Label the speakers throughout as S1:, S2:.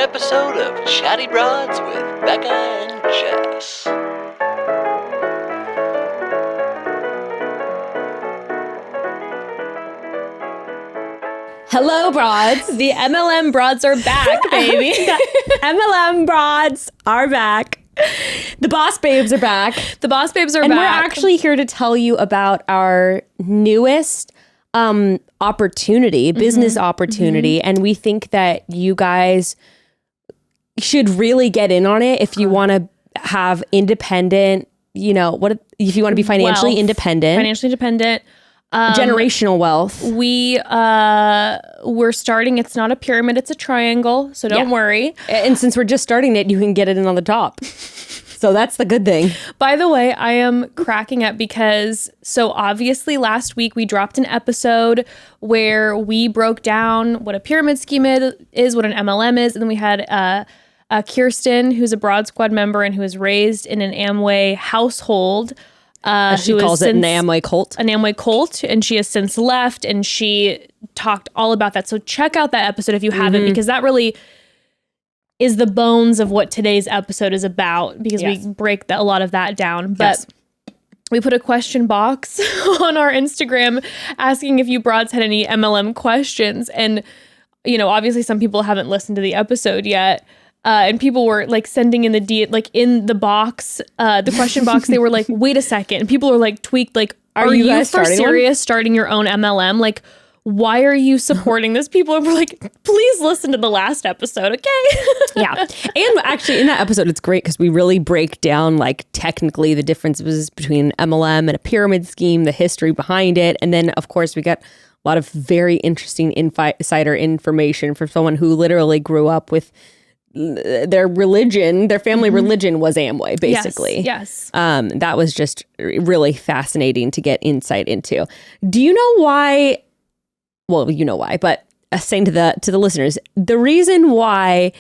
S1: episode of Chatty Broads with Becca and Jess.
S2: Hello, broads.
S3: The MLM broads are back, baby.
S2: MLM broads are back. The boss babes are back.
S3: The boss babes are
S2: And
S3: back.
S2: we're actually here to tell you about our newest opportunity, business opportunity. And we think that you guys should really get in on it if you want to have independent, if you want to be financially independent.
S3: Financially independent.
S2: Generational wealth.
S3: We're starting. It's not a pyramid, it's a triangle. So don't worry.
S2: And since we're just starting it, you can get it in on the top. So that's the good thing.
S3: By the way, I am cracking up because so obviously last week we dropped an episode where we broke down what a pyramid scheme is, what an MLM is. And then we had Kirsten, who's a Broad Squad member and who was raised in an Amway household.
S2: She calls it an Amway cult.
S3: An Amway cult, and she has since left, and she talked all about that. So check out that episode if you haven't, because that really is the bones of what today's episode is about, because we break a lot of that down. But we put a question box on our Instagram asking if you broads had any MLM questions. And, obviously some people haven't listened to the episode yet. And people were like sending in in the box, the question box, they were like, wait a second. And people were like tweaked, like, are you guys for serious starting your own MLM? Like, why are you supporting this? People were like, please listen to the last episode, okay?
S2: Yeah. And actually in that episode, it's great because we really break down like technically the differences between MLM and a pyramid scheme, the history behind it. And then of course we got a lot of very interesting insider information from someone who literally grew up with their religion, their family religion was Amway, basically.
S3: Yes.
S2: That was just really fascinating to get insight into. Do you know why? Well, you know why, but saying to the listeners, the reason why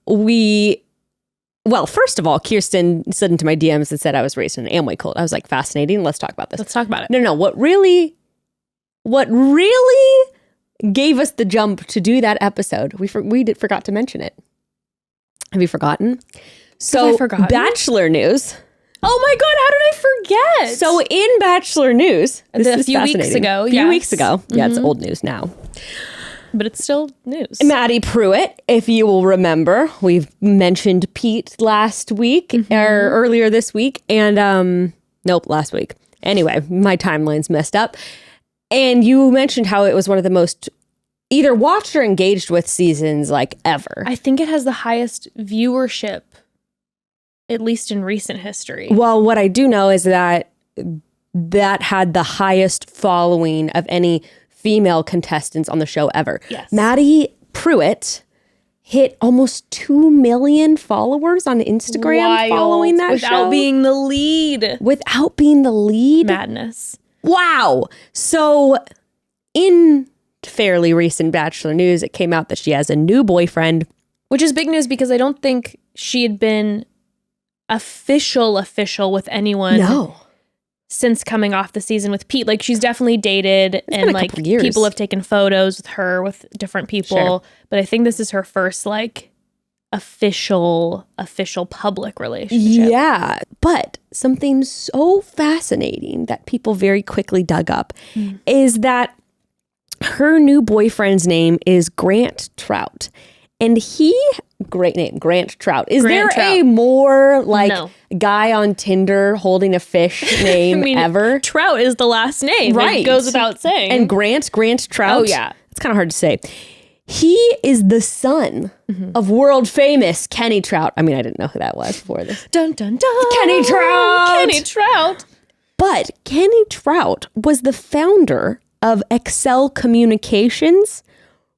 S2: first of all, Kirsten slid into my DMs and said I was raised in an Amway cult. I was like, fascinating. Let's talk about this.
S3: Let's talk about it.
S2: No. What really gave us the jump to do that episode? We forgot to mention it. Have you forgotten? So, Bachelor news.
S3: Oh my God, how did I forget?
S2: So in Bachelor news,
S3: a few weeks ago.
S2: Yeah, it's old news now.
S3: But it's still news.
S2: Maddie Pruitt, if you will remember, we've mentioned Pete last week or earlier this week. And last week. Anyway, my timeline's messed up. And you mentioned how it was one of the most either watched or engaged with seasons like ever.
S3: I think it has the highest viewership, at least in recent history.
S2: Well, what I do know is that had the highest following of any female contestants on the show ever.
S3: Yes.
S2: Maddie Pruitt hit almost 2 million followers on Instagram following that show.
S3: Without being the lead.
S2: Without being the lead?
S3: Madness.
S2: Wow. So in fairly recent Bachelor news, it came out that she has a new boyfriend.
S3: Which is big news because I don't think she had been official with anyone since coming off the season with Pete. Like she's definitely dated and like people have taken photos with her with different people. But I think this is her first like official public relationship.
S2: Yeah. But something so fascinating that people very quickly dug up is that her new boyfriend's name is Grant Trout. And great name, Grant Trout. Is there a more like guy on Tinder holding a fish name ever?
S3: Trout is the last name.
S2: Right.
S3: It goes without saying.
S2: And Grant Trout.
S3: Oh, yeah.
S2: It's kind of hard to say. He is the son of world famous Kenny Trout. I mean, I didn't know who that was before this.
S3: Dun, dun, dun.
S2: Kenny Trout. But Kenny Trout was the founder of Excel Communications,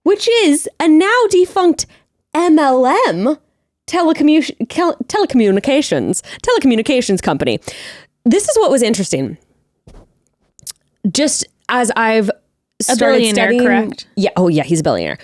S2: which is a now defunct MLM telecommunications company. This is what was interesting. Just as I've started studying,
S3: correct?
S2: Yeah. Oh yeah, he's a billionaire.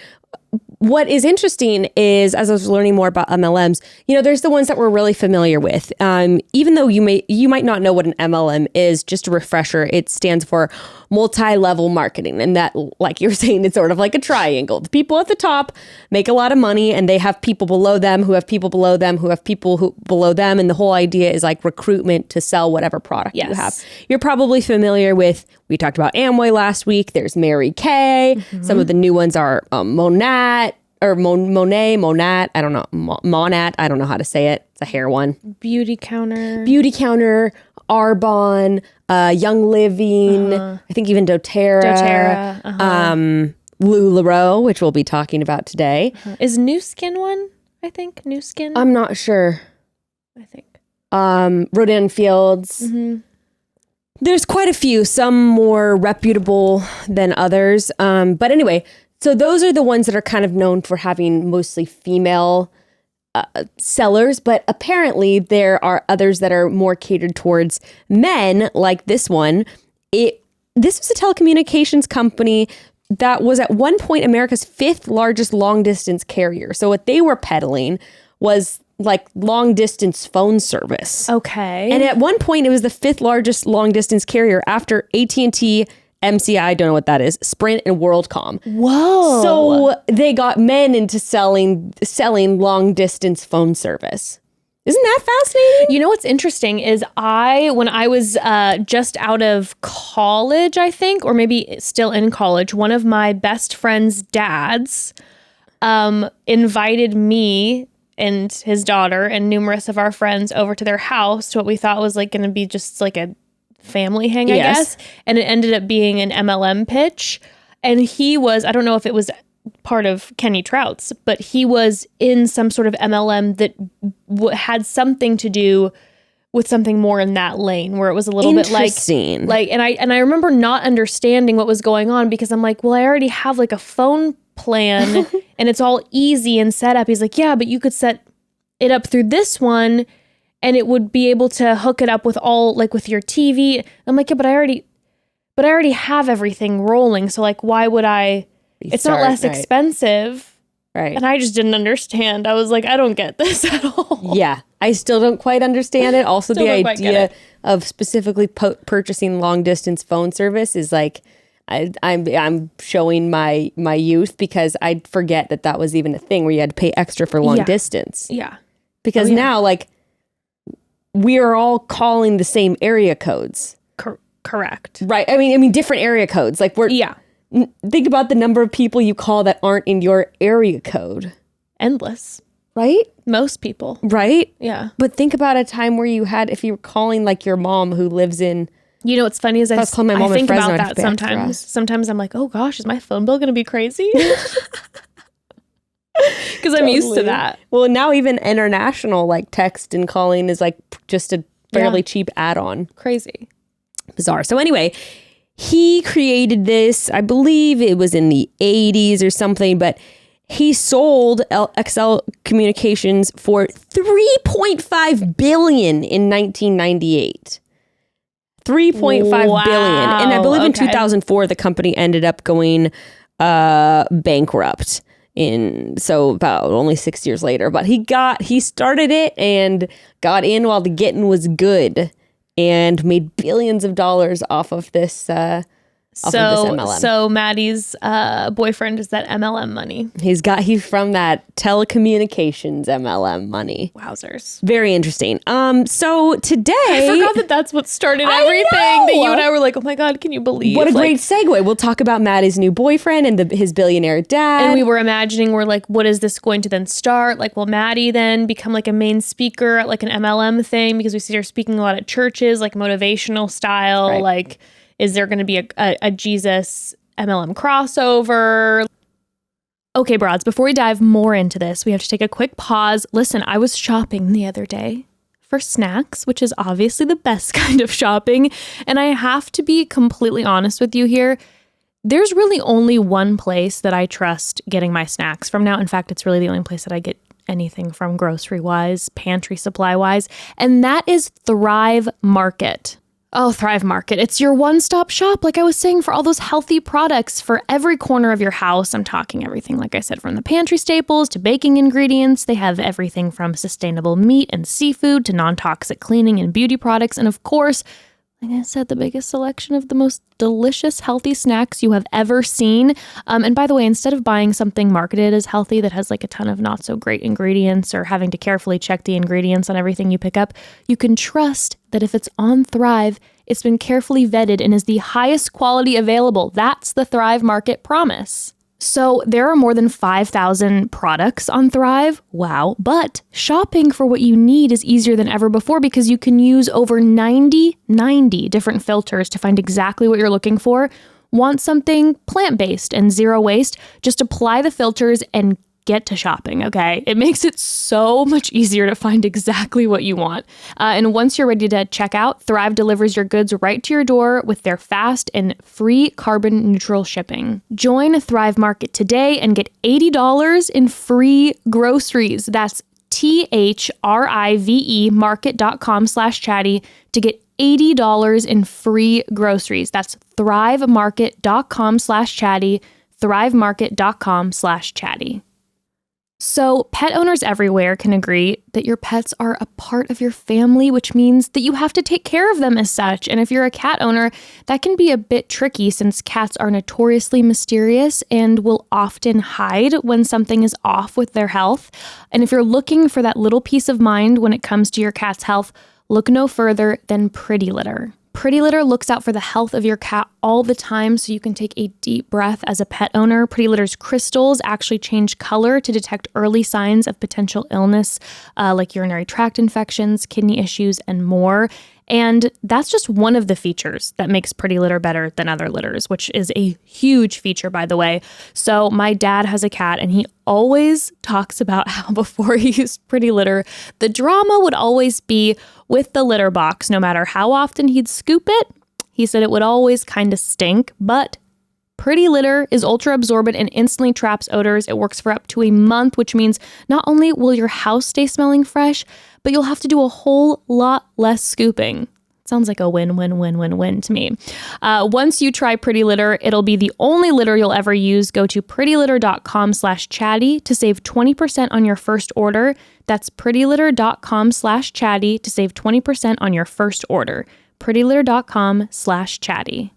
S2: what is interesting is, as I was learning more about MLMs, there's the ones that we're really familiar with. Even though you might not know what an MLM is, just a refresher, it stands for multi-level marketing. And that, like you're saying, it's sort of like a triangle. The people at the top make a lot of money, and they have people below them who have people below them who have people below them. And the whole idea is like recruitment to sell whatever product you have. You're probably familiar with, we talked about Amway last week. There's Mary Kay. Mm-hmm. Some of the new ones are Monat or Monat. I don't know. Monat. I don't know how to say it. It's a hair one.
S3: Beauty Counter,
S2: Arbonne, Young Living. I think even doTERRA. LulaRoe, which we'll be talking about today.
S3: Is New Skin one? I think New Skin.
S2: I'm not sure.
S3: I think.
S2: Rodan Fields. Mm-hmm. There's quite a few, some more reputable than others. But anyway, so those are the ones that are kind of known for having mostly female sellers. But apparently there are others that are more catered towards men, like this one. This was a telecommunications company that was at one point America's 5th largest long distance carrier. So what they were peddling was like long distance phone service.
S3: Okay.
S2: And at one point it was the 5th largest long distance carrier after AT&T, MCI, I don't know what that is, Sprint, and WorldCom.
S3: Whoa.
S2: So they got men into selling long distance phone service. Isn't that fascinating?
S3: You know what's interesting is when I was just out of college, I think, or maybe still in college, one of my best friend's dads invited me and his daughter and numerous of our friends over to their house to what we thought was like going to be just like a family hang, I guess. And it ended up being an MLM pitch. And he was, I don't know if it was part of Kenny Trout's, but he was in some sort of MLM that had something to do with something more in that lane, where it was a little bit like, and I remember not understanding what was going on, because I'm like, well, I already have like a phone plan and it's all easy and set up. He's like, yeah, but you could set it up through this one and it would be able to hook it up with all, like with your TV. I'm like, yeah, but I already have everything rolling. So like, why would it's not less expensive.
S2: Right.
S3: And I just didn't understand. I was like, I don't get this at all.
S2: Yeah. I still don't quite understand it. Also, the idea of specifically purchasing long distance phone service is like, I'm showing my youth, because I forget that was even a thing where you had to pay extra for long distance.
S3: Yeah.
S2: Because now, like, we are all calling the same area codes.
S3: Correct.
S2: Right. I mean, different area codes. Like think about the number of people you call that aren't in your area code.
S3: Endless.
S2: Right?
S3: Most people.
S2: Right?
S3: Yeah.
S2: But think about a time where if you were calling like your mom who lives in...
S3: You know what's funny is I think about that sometimes. Sometimes I'm like, oh gosh, is my phone bill going to be crazy? Because I'm used to that.
S2: Well, now even international like text and calling is like just a fairly cheap add-on.
S3: Crazy.
S2: Bizarre. So anyway, he created this, I believe it was in the 80s or something, but he sold XL Communications for $3.5 billion in 1998. $3.5 billion. And I believe in 2004, the company ended up going bankrupt. So about only 6 years later. But he started it and got in while the getting was good, and made billions of dollars off of this MLM.
S3: So Maddie's boyfriend is that MLM money.
S2: He's from that telecommunications MLM money.
S3: Wowzers.
S2: Very interesting. So today,
S3: I forgot that's what started everything. That you and I were like, oh my God, can you believe?
S2: What a great segue. We'll talk about Maddie's new boyfriend and his billionaire dad.
S3: And we were imagining, we're like, what is this going to then start? Like, will Maddie then become like a main speaker at like an MLM thing? Because we see her speaking a lot at churches, like motivational style,
S2: right.
S3: Like, is there going to be a Jesus MLM crossover? Okay, broads, before we dive more into this, we have to take a quick pause. Listen, I was shopping the other day for snacks, which is obviously the best kind of shopping. And I have to be completely honest with you here. There's really only one place that I trust getting my snacks from now. In fact, it's really the only place that I get anything from grocery-wise, pantry supply-wise, and that is Thrive Market. Oh, Thrive Market. It's your one-stop shop, like I was saying, for all those healthy products for every corner of your house. I'm talking everything, like I said, from the pantry staples to baking ingredients. They have everything from sustainable meat and seafood to non-toxic cleaning and beauty products. And of course, like I said, the biggest selection of the most delicious, healthy snacks you have ever seen. And by the way, instead of buying something marketed as healthy that has like a ton of not so great ingredients or having to carefully check the ingredients on everything you pick up, you can trust that if it's on Thrive, it's been carefully vetted and is the highest quality available. That's the Thrive Market promise. So there are more than 5,000 products on Thrive. Wow. But shopping for what you need is easier than ever before because you can use over 90 different filters to find exactly what you're looking for. Want something plant-based and zero waste? Just apply the filters and get to shopping, okay? It makes it so much easier to find exactly what you want. And once you're ready to check out, Thrive delivers your goods right to your door with their fast and free carbon neutral shipping. Join Thrive Market today and get $80 in free groceries. That's THRIVE market.com/chatty to get $80 in free groceries. That's thrivemarket.com/chatty, thrivemarket.com/chatty. So pet owners everywhere can agree that your pets are a part of your family, which means that you have to take care of them as such. And if you're a cat owner, that can be a bit tricky since cats are notoriously mysterious and will often hide when something is off with their health. And if you're looking for that little peace of mind when it comes to your cat's health, look no further than Pretty Litter. Pretty Litter looks out for the health of your cat all the time so you can take a deep breath as a pet owner. Pretty Litter's crystals actually change color to detect early signs of potential illness like urinary tract infections, kidney issues, and more. And that's just one of the features that makes Pretty Litter better than other litters, which is a huge feature, by the way. So my dad has a cat and he always talks about how before he used Pretty Litter, the drama would always be with the litter box. No matter how often he'd scoop it, he said it would always kind of stink, but Pretty Litter is ultra absorbent and instantly traps odors. It works for up to a month, which means not only will your house stay smelling fresh, but you'll have to do a whole lot less scooping. Sounds like a win-win-win-win-win to me. Once you try Pretty Litter, it'll be the only litter you'll ever use. Go to prettylitter.com/chatty to save 20% on your first order. That's prettylitter.com/chatty to save 20% on your first order. prettylitter.com/chatty.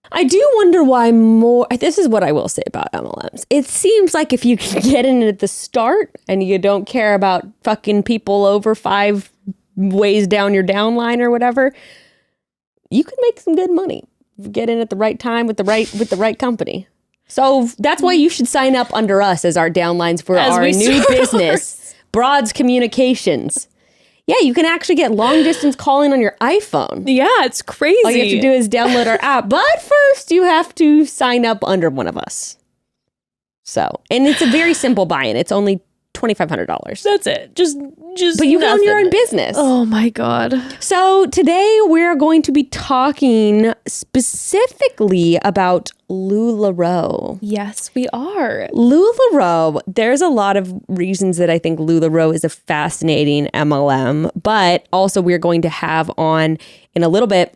S2: I do wonder why more. This is what I will say about MLMs. It seems like if you can get in at the start and you don't care about fucking people over 5 ways down your downline or whatever, you can make some good money. Get in at the right time with the right company. So that's why you should sign up under us as our downlines for our new business, Broads Communications. Yeah, you can actually get long distance calling on your iPhone.
S3: Yeah, it's crazy.
S2: All you have to do is download our app. But first, you have to sign up under one of us. So, and it's a very simple buy-in. It's only $2,500.
S3: That's it. Just.
S2: But you own your own business.
S3: Oh my God.
S2: So today we're going to be talking specifically about LulaRoe.
S3: Yes, we are.
S2: LulaRoe, there's a lot of reasons that I think LulaRoe is a fascinating MLM, but also we're going to have on in a little bit,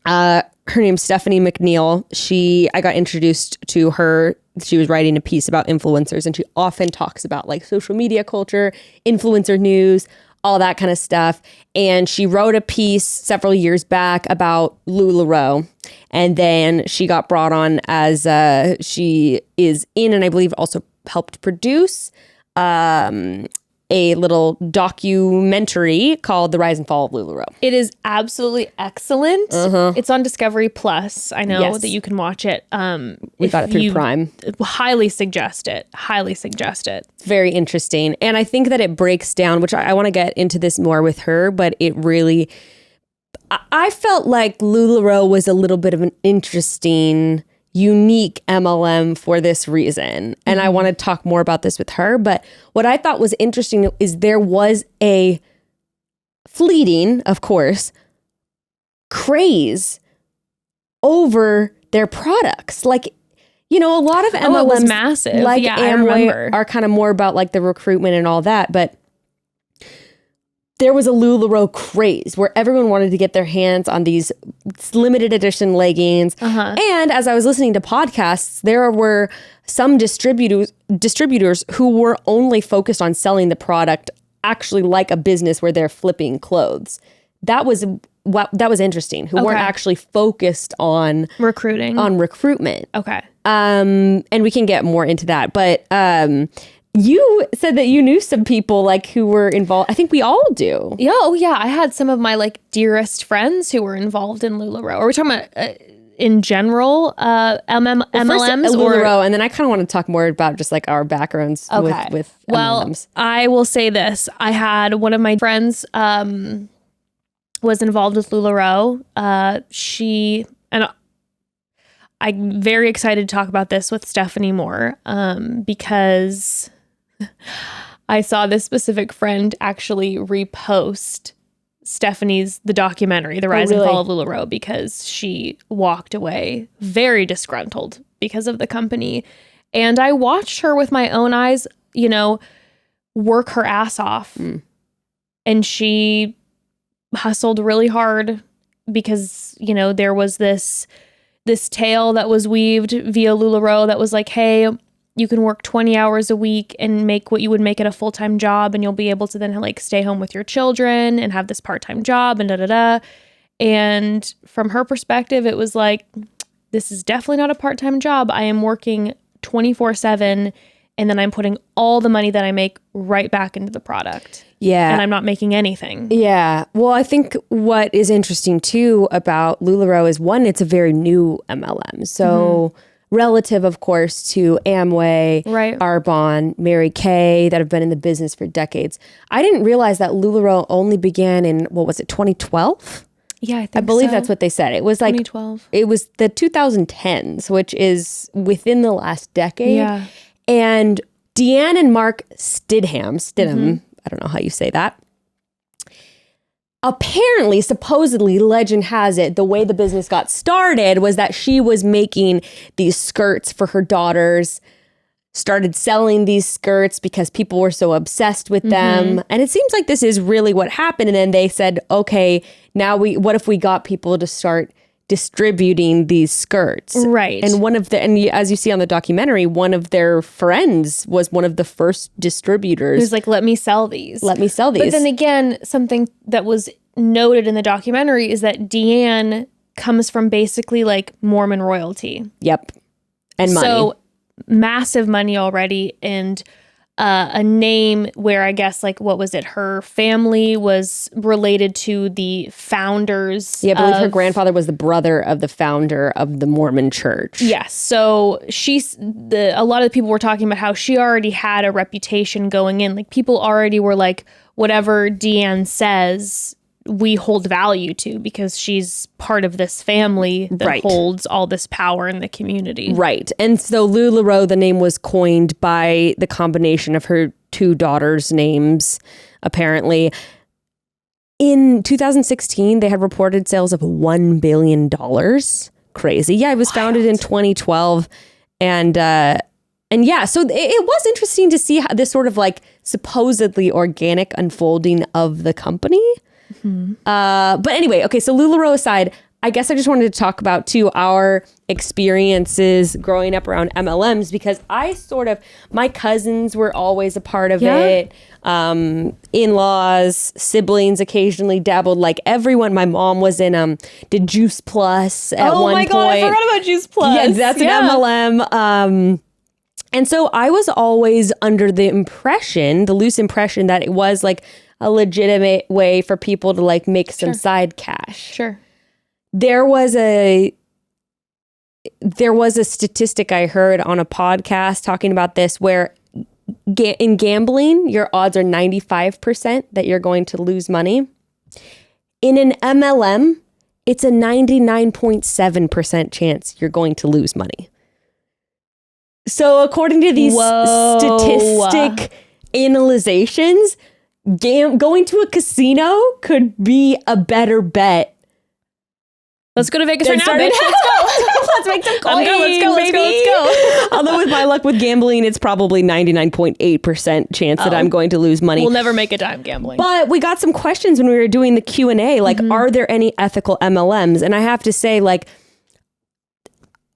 S2: her name's Stephanie McNeil. I got introduced to her. She was writing a piece about influencers and she often talks about like social media culture, influencer news, all that kind of stuff. And she wrote a piece several years back about LulaRoe. And then she got brought on as she is in, and I believe also helped produce a little documentary called The Rise and Fall of LulaRoe.
S3: It is absolutely excellent. It's on Discovery Plus. I know that you can watch it.
S2: We got it through Prime.
S3: Highly suggest it.
S2: It's very interesting. And I think that it breaks down, which I want to get into this more with her, but it really, I felt like LulaRoe was a little bit of an interesting, unique MLM for this reason. And I want to talk more about this with her. But what I thought was interesting is there was a fleeting, of course, craze over their products. Like, you know, a lot of MLMs
S3: it was massive.
S2: Like
S3: yeah,
S2: Amway are kind of more about like the recruitment and all that. But there was a LulaRoe craze where everyone wanted to get their hands on these limited edition leggings. And as I was listening to podcasts, there were some distributors who were only focused on selling the product, actually like a business where they're flipping clothes. That was interesting. Who weren't actually focused on recruitment.
S3: Okay.
S2: And we can get more into that, but you said that you knew some people like who were involved. I think we all do.
S3: Yeah. Oh, yeah. I had some of my like dearest friends who were involved in LulaRoe. Are we talking about in general MLMs or
S2: LulaRoe? And then I kind of want to talk more about just like our backgrounds with MLMs.
S3: I will say this. I had one of my friends was involved with LulaRoe. I'm very excited to talk about this with Stephanie more because I saw this specific friend actually repost the documentary, The Rise and Fall of LulaRoe, because she walked away very disgruntled because of the company. And I watched her with my own eyes, work her ass off. And she hustled really hard because, there was this tale that was weaved via LulaRoe that was like, hey, you can work 20 hours a week and make what you would make at a full-time job, and you'll be able to then like stay home with your children and have this part-time job and da-da-da. And from her perspective, it was like, this is definitely not a part-time job. I am working 24/7, and then I'm putting all the money that I make right back into the product.
S2: Yeah.
S3: And I'm not making anything.
S2: Yeah. Well, I think what is interesting too about LulaRoe is, one, it's a very new MLM. So relative, of course, to Amway, Arbonne, Mary Kay, that have been in the business for decades. I didn't realize that LulaRoe only began in, 2012?
S3: Yeah,
S2: I believe that's what they said. It was like
S3: 2012.
S2: It was the 2010s, which is within the last decade.
S3: Yeah.
S2: And Deanne and Mark Stidham, I don't know how you say that. Apparently, supposedly, legend has it, the way the business got started was that she was making these skirts for her daughters, started selling these skirts because people were so obsessed with them. And it seems like this is really what happened. And then they said, okay, now what if we got people to start distributing these skirts?
S3: Right.
S2: And as you see on the documentary, one of their friends was one of the first distributors.
S3: He was like, let me sell these.
S2: But
S3: then again, something that was noted in the documentary is that Deanne comes from basically like Mormon royalty.
S2: Yep. And money.
S3: So massive money already, and a name where I guess like, what was it? Her family was related to the founders.
S2: Yeah, I believe her grandfather was the brother of the founder of the Mormon church.
S3: Yes. So a lot of the people were talking about how she already had a reputation going in. Like people already were like, whatever Deanne says, we hold value to because she's part of this family that holds all this power in the community. Right.
S2: And so LulaRoe, the name was coined by the combination of her two daughters' names, apparently. In 2016, they had reported sales of $1 billion. Crazy. Yeah, it was founded in 2012. And yeah, so it was interesting to see how this sort of like supposedly organic unfolding of the company. But anyway, okay, so LulaRoe aside, I guess I just wanted to talk about too our experiences growing up around MLMs, because my cousins were always a part of it. In-laws, siblings occasionally dabbled, like everyone. My mom was did Juice Plus at one point. Oh my God,
S3: I forgot about Juice Plus.
S2: Yeah, that's an MLM. And so I was always under the loose impression that it was like a legitimate way for people to like make some side cash.
S3: Sure.
S2: There was a statistic I heard on a podcast talking about this where in gambling, your odds are 95% that you're going to lose money. In an MLM, it's a 99.7% chance you're going to lose money. So according to these statistic analyzations, going to a casino could be a better bet.
S3: Let's go to Vegas right now, bitch.
S2: Let's go. Let's make some coins.
S3: Let's go.
S2: Although with my luck with gambling, it's probably 99.8% chance that I'm going to lose money.
S3: We'll never make a dime gambling.
S2: But we got some questions when we were doing the Q&A, like, are there any ethical MLMs? And I have to say, like,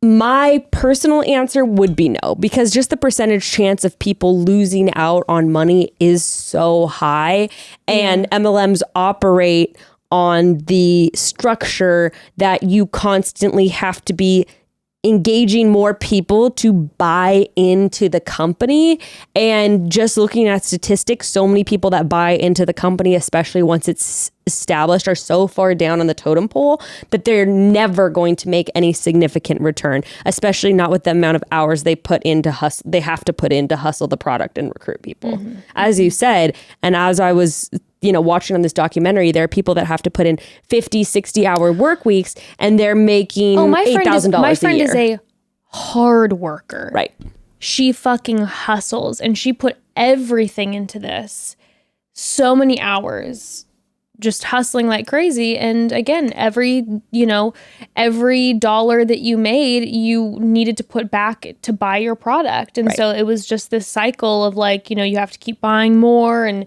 S2: my personal answer would be no, because just the percentage chance of people losing out on money is so high. And MLMs operate on the structure that you constantly have to be engaging more people to buy into the company. And just looking at statistics, so many people that buy into the company, especially once it's established, are so far down on the totem pole that they're never going to make any significant return, especially not with the amount of hours they put into hustle. They have to put in to hustle the product and recruit people. As you said, and as I was watching on this documentary, there are people that have to put in 50, 60-hour work weeks, and they're making $8,000
S3: my friend
S2: a year.
S3: is a hard worker.
S2: Right.
S3: She fucking hustles, and she put everything into this. So many hours just hustling like crazy. And again, every dollar that you made, you needed to put back to buy your product. And so it was just this cycle of like, you have to keep buying more. And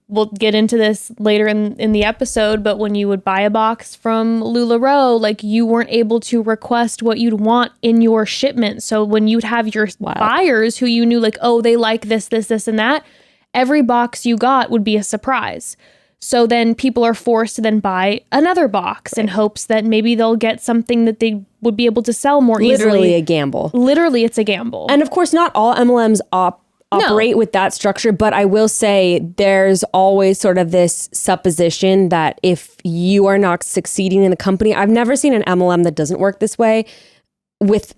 S3: we'll get into this later in the episode, but when you would buy a box from LulaRoe, like, you weren't able to request what you'd want in your shipment. So when you'd have your buyers who you knew, like, oh, they like this, and that, every box you got would be a surprise. So then people are forced to then buy another box in hopes that maybe they'll get something that they would be able to sell more easily.
S2: Literally a gamble.
S3: Literally, it's a gamble.
S2: And of course, not all MLMs operate with that structure, but I will say there's always sort of this supposition that if you are not succeeding in the company, I've never seen an MLM that doesn't work this way.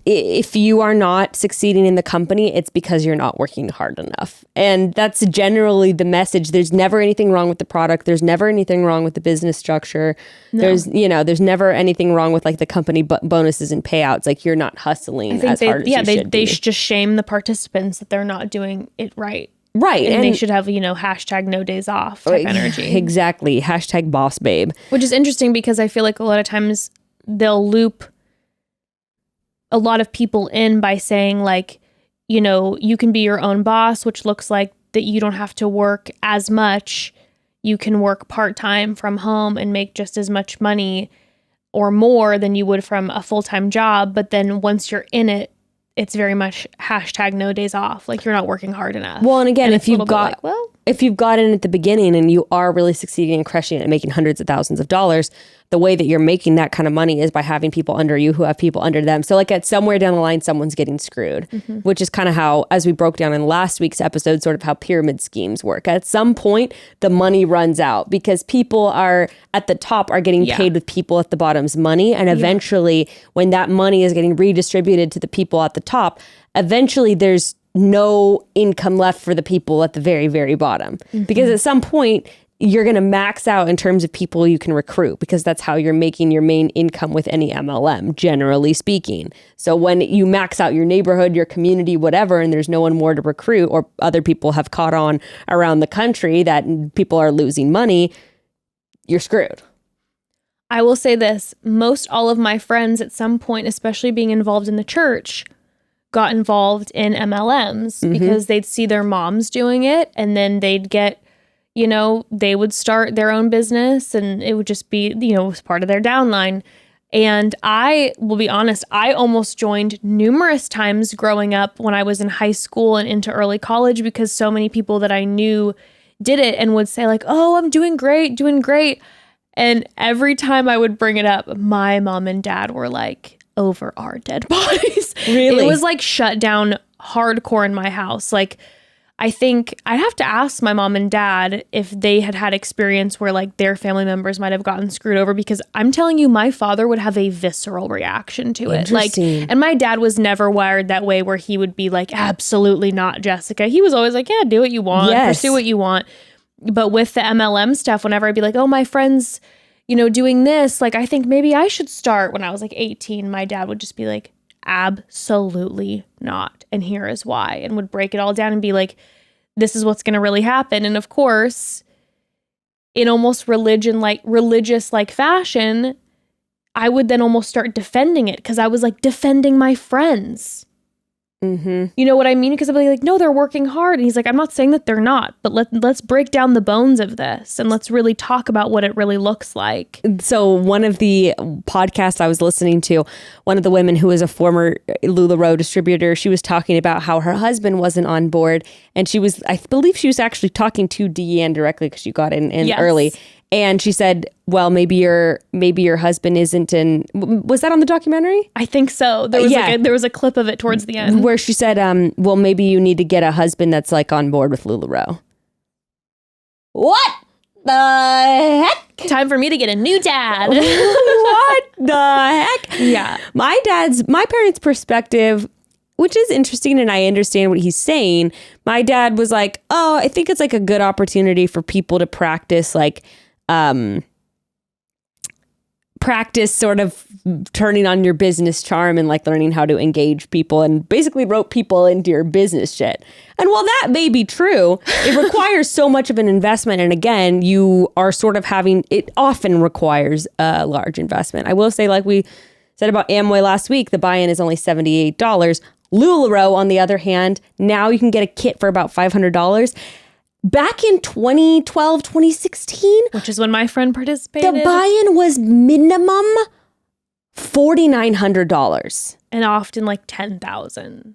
S2: If you are not succeeding in the company, it's because you're not working hard enough. And that's generally the message. There's never anything wrong with the product. There's never anything wrong with the business structure. No. There's never anything wrong with like the company bonuses and payouts. Like, you're not hustling as hard as you should be.
S3: They just shame the participants that they're not doing it right.
S2: Right.
S3: And they should have, hashtag no days off type energy.
S2: Exactly. Hashtag boss babe.
S3: Which is interesting because I feel like a lot of times they'll loop a lot of people in by saying like, you can be your own boss, which looks like that you don't have to work as much. You can work part-time from home and make just as much money or more than you would from a full-time job. But then once you're in it, it's very much hashtag no days off. Like, you're not working hard enough.
S2: Well, and again, if you've got in at the beginning and you are really succeeding and crushing it and making hundreds of thousands of dollars, the way that you're making that kind of money is by having people under you who have people under them. So like, at somewhere down the line, someone's getting screwed, which is kind of how, as we broke down in last week's episode, sort of how pyramid schemes work. At some point, the money runs out because people are at the top are getting paid with people at the bottom's money. And eventually, when that money is getting redistributed to the people at the top, eventually there's no income left for the people at the very, very bottom. Because at some point, you're going to max out in terms of people you can recruit, because that's how you're making your main income with any MLM, generally speaking. So when you max out your neighborhood, your community, whatever, and there's no one more to recruit, or other people have caught on around the country that people are losing money, you're screwed.
S3: I will say this, most all of my friends at some point, especially being involved in the church, got involved in MLMs because they'd see their moms doing it, and then they'd get, they would start their own business, and it would just be, part of their downline. And I will be honest, I almost joined numerous times growing up when I was in high school and into early college, because so many people that I knew did it and would say like, oh, I'm doing great. And every time I would bring it up, my mom and dad were like, over our dead bodies.
S2: Really?
S3: It was like shut down hardcore in my house. Like, I think I'd have to ask my mom and dad if they had experience where like their family members might have gotten screwed over, because I'm telling you, my father would have a visceral reaction to it. Like, and my dad was never wired that way where he would be like, absolutely not, Jessica. He was always like, yeah, do what you want, pursue what you want. But with the MLM stuff, whenever I'd be like, oh, my friend's, doing this, like, I think maybe I should start when I was like 18, my dad would just be like, absolutely not. And here is why. And would break it all down and be like, this is what's going to really happen. And of course, in almost religious fashion, I would then almost start defending it, because I was like defending my friends. You know what I mean? Because I'll be like, no, they're working hard. And he's like, I'm not saying that they're not, but let's break down the bones of this and let's really talk about what it really looks like.
S2: So one of the podcasts I was listening to, one of the women who is a former LulaRoe distributor, she was talking about how her husband wasn't on board. And I believe she was actually talking to Deanne directly because she got in yes. early. And she said, well, maybe your husband isn't in. Was that on the documentary?
S3: I think so. There was there was a clip of it towards the end
S2: where she said, well, maybe you need to get a husband that's like on board with LulaRoe. What the heck?
S3: Time for me to get a new dad.
S2: What the heck?
S3: Yeah.
S2: My parents' perspective, which is interesting, and I understand what he's saying. My dad was like, oh, I think it's like a good opportunity for people to practice practice sort of turning on your business charm and like learning how to engage people and basically rope people into your business shit. And while that may be true, it requires so much of an investment. And again, you are sort of it often requires a large investment. I will say, like we said about Amway last week, the buy-in is only $78. LulaRoe, on the other hand, now you can get a kit for about $500. Back in 2012, 2016,
S3: which is when my friend participated,
S2: the buy-in was minimum $4,900.
S3: And often like $10,000.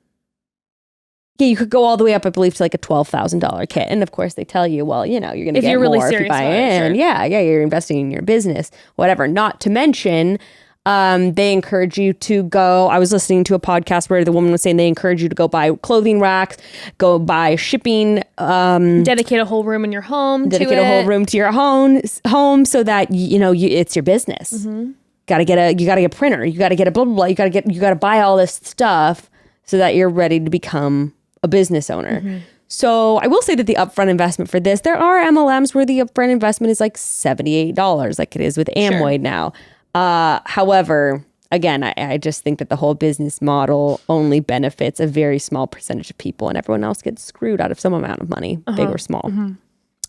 S2: Yeah, you could go all the way up, I believe, to like a $12,000 kit. And of course, they tell you, well, you're going to get
S3: really
S2: more if you buy in.
S3: Sure.
S2: Yeah, you're investing in your business, whatever. Not to mention, they encourage you to go. I was listening to a podcast where the woman was saying they encourage you to go buy clothing racks, go buy shipping,
S3: dedicate a whole room in your home,
S2: dedicate a whole room to your home, so that it's your business. Mm-hmm. You gotta get a printer. You gotta get a blah blah blah. You gotta buy all this stuff so that you're ready to become a business owner. Mm-hmm. So I will say that the upfront investment for this, there are MLMs where the upfront investment is like $78, like it is with Amway now. However, again, I just think that the whole business model only benefits a very small percentage of people, and everyone else gets screwed out of some amount of money, big or small. Mm-hmm.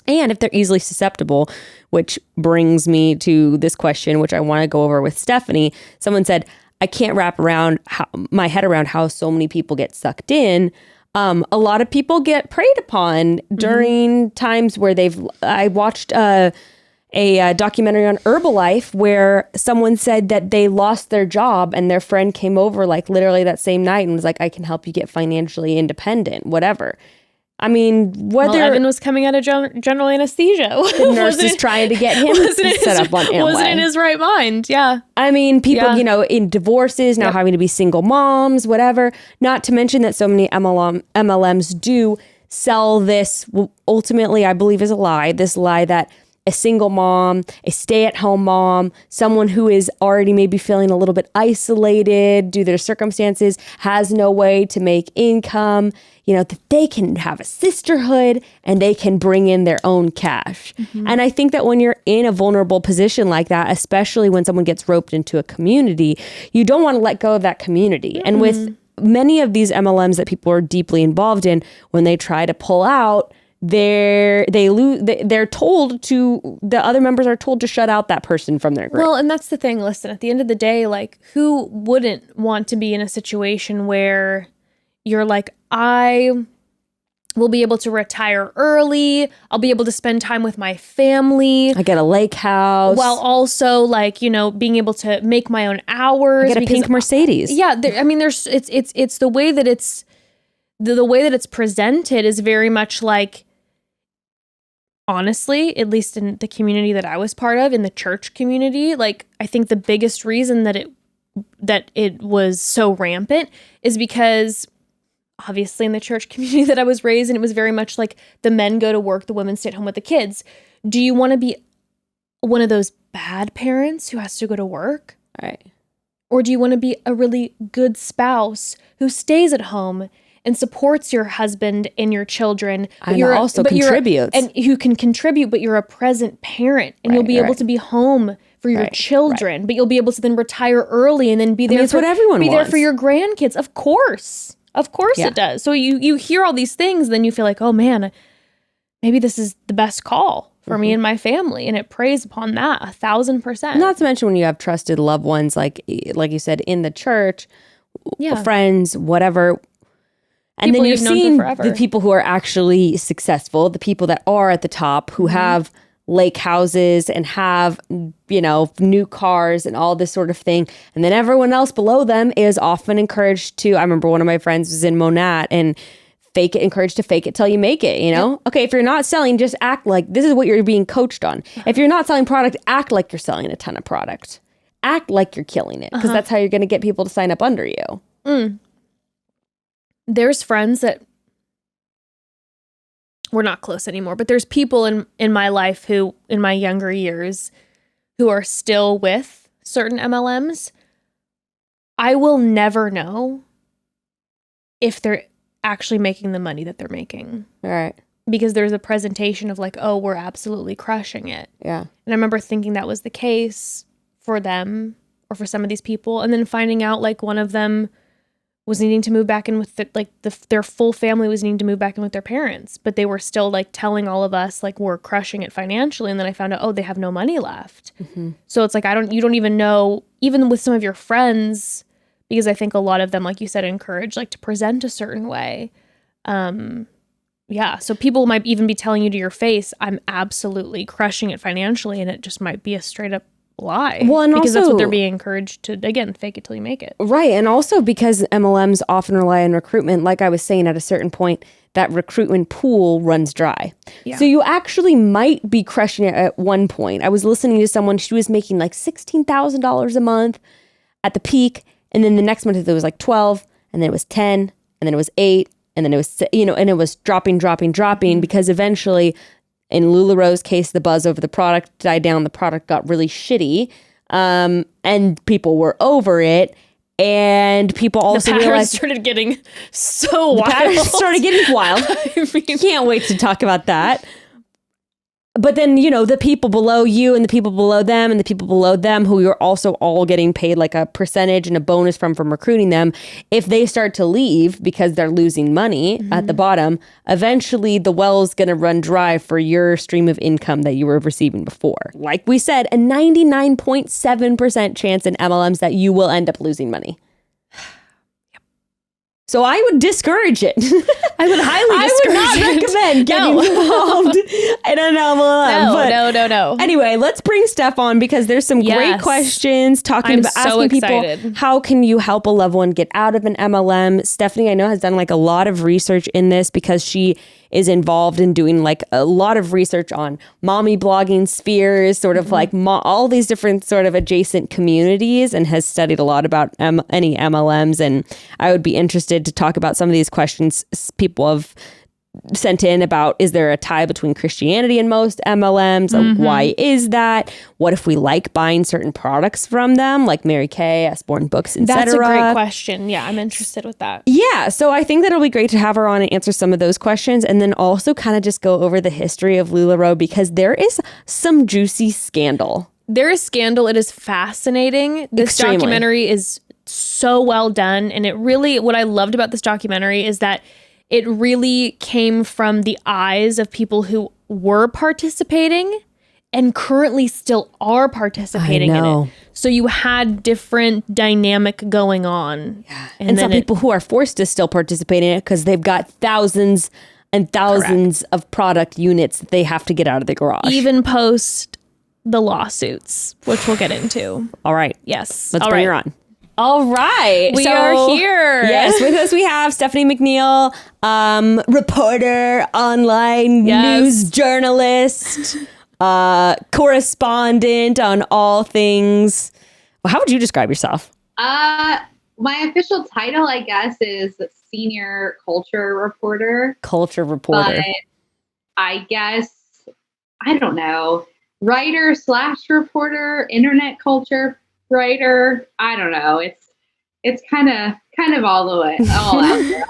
S2: And if they're easily susceptible, which brings me to this question, which I want to go over with Stephanie. Someone said, I can't wrap my head around how so many people get sucked in. A lot of people get preyed upon during times where I watched a documentary on Herbalife where someone said that they lost their job and their friend came over like literally that same night and was like, I can help you get financially independent, whatever. I mean, whether
S3: Evan was coming out of general anesthesia.
S2: The nurse is trying to get him set up on Amway.
S3: Wasn't in his right mind. Yeah.
S2: I mean, people, in divorces, now having to be single moms, whatever. Not to mention that so many MLMs do sell this, ultimately, I believe is a lie. This lie that a single mom, a stay-at-home mom, someone who is already maybe feeling a little bit isolated due to their circumstances, has no way to make income, that they can have a sisterhood and they can bring in their own cash. Mm-hmm. And I think that when you're in a vulnerable position like that, especially when someone gets roped into a community, you don't want to let go of that community. Mm-hmm. And with many of these MLMs that people are deeply involved in, when they try to pull out, the other members are told to shut out that person from their group.
S3: Well, and that's the thing. Listen, at the end of the day, like, who wouldn't want to be in a situation where you're like, I will be able to retire early. I'll be able to spend time with my family.
S2: I get a lake house.
S3: While also like, being able to make my own hours.
S2: I get a pink Mercedes.
S3: Yeah. It's the way that the way that it's presented is very much like, honestly, at least in the community that I was part of, in the church community, like, I think the biggest reason that it was so rampant is because obviously in the church community that I was raised in, it was very much like the men go to work, the women stay at home with the kids. Do you want to be one of those bad parents who has to go to work?
S2: Right.
S3: Or do you want to be a really good spouse who stays at home and supports your husband and your children,
S2: and also contributes,
S3: and who can contribute, but you're a present parent, and you'll be able to be home for your children, but you'll be able to then retire early and then be there.
S2: That's what everyone wants.
S3: There for your grandkids. Of course it does. So you hear all these things, then you feel like, oh man, maybe this is the best call for me and my family, and it preys upon that 1,000%.
S2: Not to mention when you have trusted loved ones, like you said, in the church, friends, whatever. And
S3: People
S2: then you're
S3: you've known for
S2: seeing
S3: forever.
S2: the people who are actually successful, the people that are at the top, who have lake houses and have, new cars and all this sort of thing. And then everyone else below them is often encouraged to, I remember one of my friends was in Monat and encouraged to fake it till you make it,
S3: Yep.
S2: Okay, if you're not selling, just act like this is what you're being coached on. If you're not selling product, act like you're selling a ton of product. Act like you're killing it, because that's how you're going to get people to sign up under you.
S3: There's friends that we're not close anymore, but there's people in my life who, in my younger years, who are still with certain MLMs. I will never know if they're actually making the money that they're making.
S2: All right.
S3: Because there's a presentation of like, oh, we're absolutely crushing it.
S2: Yeah.
S3: And I remember thinking that was the case for them or for some of these people. And then finding out like one of them was needing to move back in with their full family was needing to move back in with their parents, but they were still like telling all of us like we're crushing it financially. And then I found out, oh, they have no money left. So it's like, you don't even know, even with some of your friends, because I think a lot of them, like you said, encourage like to present a certain way. So people might even be telling you to your face, I'm absolutely crushing it financially. And it just might be a straight up lie.
S2: Well, and
S3: because that's
S2: also,
S3: what they're being encouraged to, again, fake it till you make it.
S2: Right. And also because MLMs often rely on recruitment, like I was saying, at a certain point, that recruitment pool runs dry.
S3: Yeah.
S2: So you actually might be crushing it at one point. I was listening to someone, she was making like $16,000 a month at the peak. And then the next month it was like 12, and then it was 10, and then it was 8, and then it was, and it was dropping because eventually, in LulaRoe's case, the buzz over the product died down. The product got really shitty, and people were over it. And people also
S3: the patterns
S2: realized
S3: started getting so wild.
S2: patterns started getting wild.
S3: I mean,
S2: Can't wait to talk about that. But then, the people below you and the people below them and the people below them who you're also all getting paid like a percentage and a bonus from recruiting them, if they start to leave because they're losing money at the bottom, eventually the well's going to run dry for your stream of income that you were receiving before. Like we said, a 99.7% chance in MLMs that you will end up losing money. So I would discourage it.
S3: I would highly discourage
S2: I would not recommend getting involved in an MLM.
S3: No.
S2: Anyway, let's bring Steph on because there's some great questions asking
S3: excited.
S2: people, how can you help a loved one get out of an MLM? Stephanie, I know, has done like a lot of research in this because she is involved in doing like a lot of research on mommy blogging spheres, sort of like all these different sort of adjacent communities, and has studied a lot about any MLMs. And I would be interested to talk about some of these questions people have sent in about, is there a tie between Christianity and most MLMs? Why is that? What if we like buying certain products from them, like Mary Kay, Usborne Books, etc.?
S3: That's a great question. Yeah, I'm interested with that.
S2: Yeah, so I think that it'll be great to have her on and answer some of those questions, and then also kind of just go over the history of LulaRoe, because there is some juicy scandal.
S3: There is scandal. It is fascinating. This
S2: Extremely.
S3: documentary is so well done. And it really, what I loved about this documentary is that it really came from the eyes of people who were participating and currently still are participating in it. So you had different dynamic going on.
S2: Yeah. And some people who are forced to still participate in it because they've got thousands and thousands of product units that they have to get out of the garage.
S3: Even post the lawsuits, which we'll get into.
S2: All right.
S3: Yes.
S2: Let's bring her on.
S3: All right. We are here.
S2: Yes, with us we have Stephanie McNeil, reporter, online news journalist, correspondent on all things. Well, how would you describe yourself?
S4: My official title, I guess, is senior culture reporter.
S2: Culture reporter.
S4: But I guess, I don't know, writer/reporter, internet culture writer. I don't know. It's kind of all the way, all out there.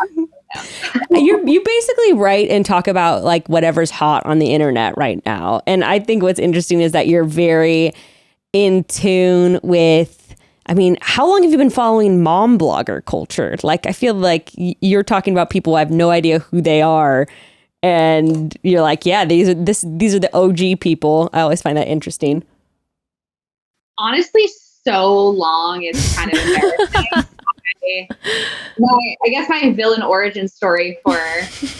S2: You basically write and talk about like whatever's hot on the internet right now. And I think what's interesting is that you're very in tune with, I mean, how long have you been following mom blogger culture? Like, I feel like you're talking about people, I have no idea who they are. And you're like, yeah, these are the OG people. I always find that interesting.
S4: Honestly, so long, it's kind of embarrassing. I guess my villain origin story for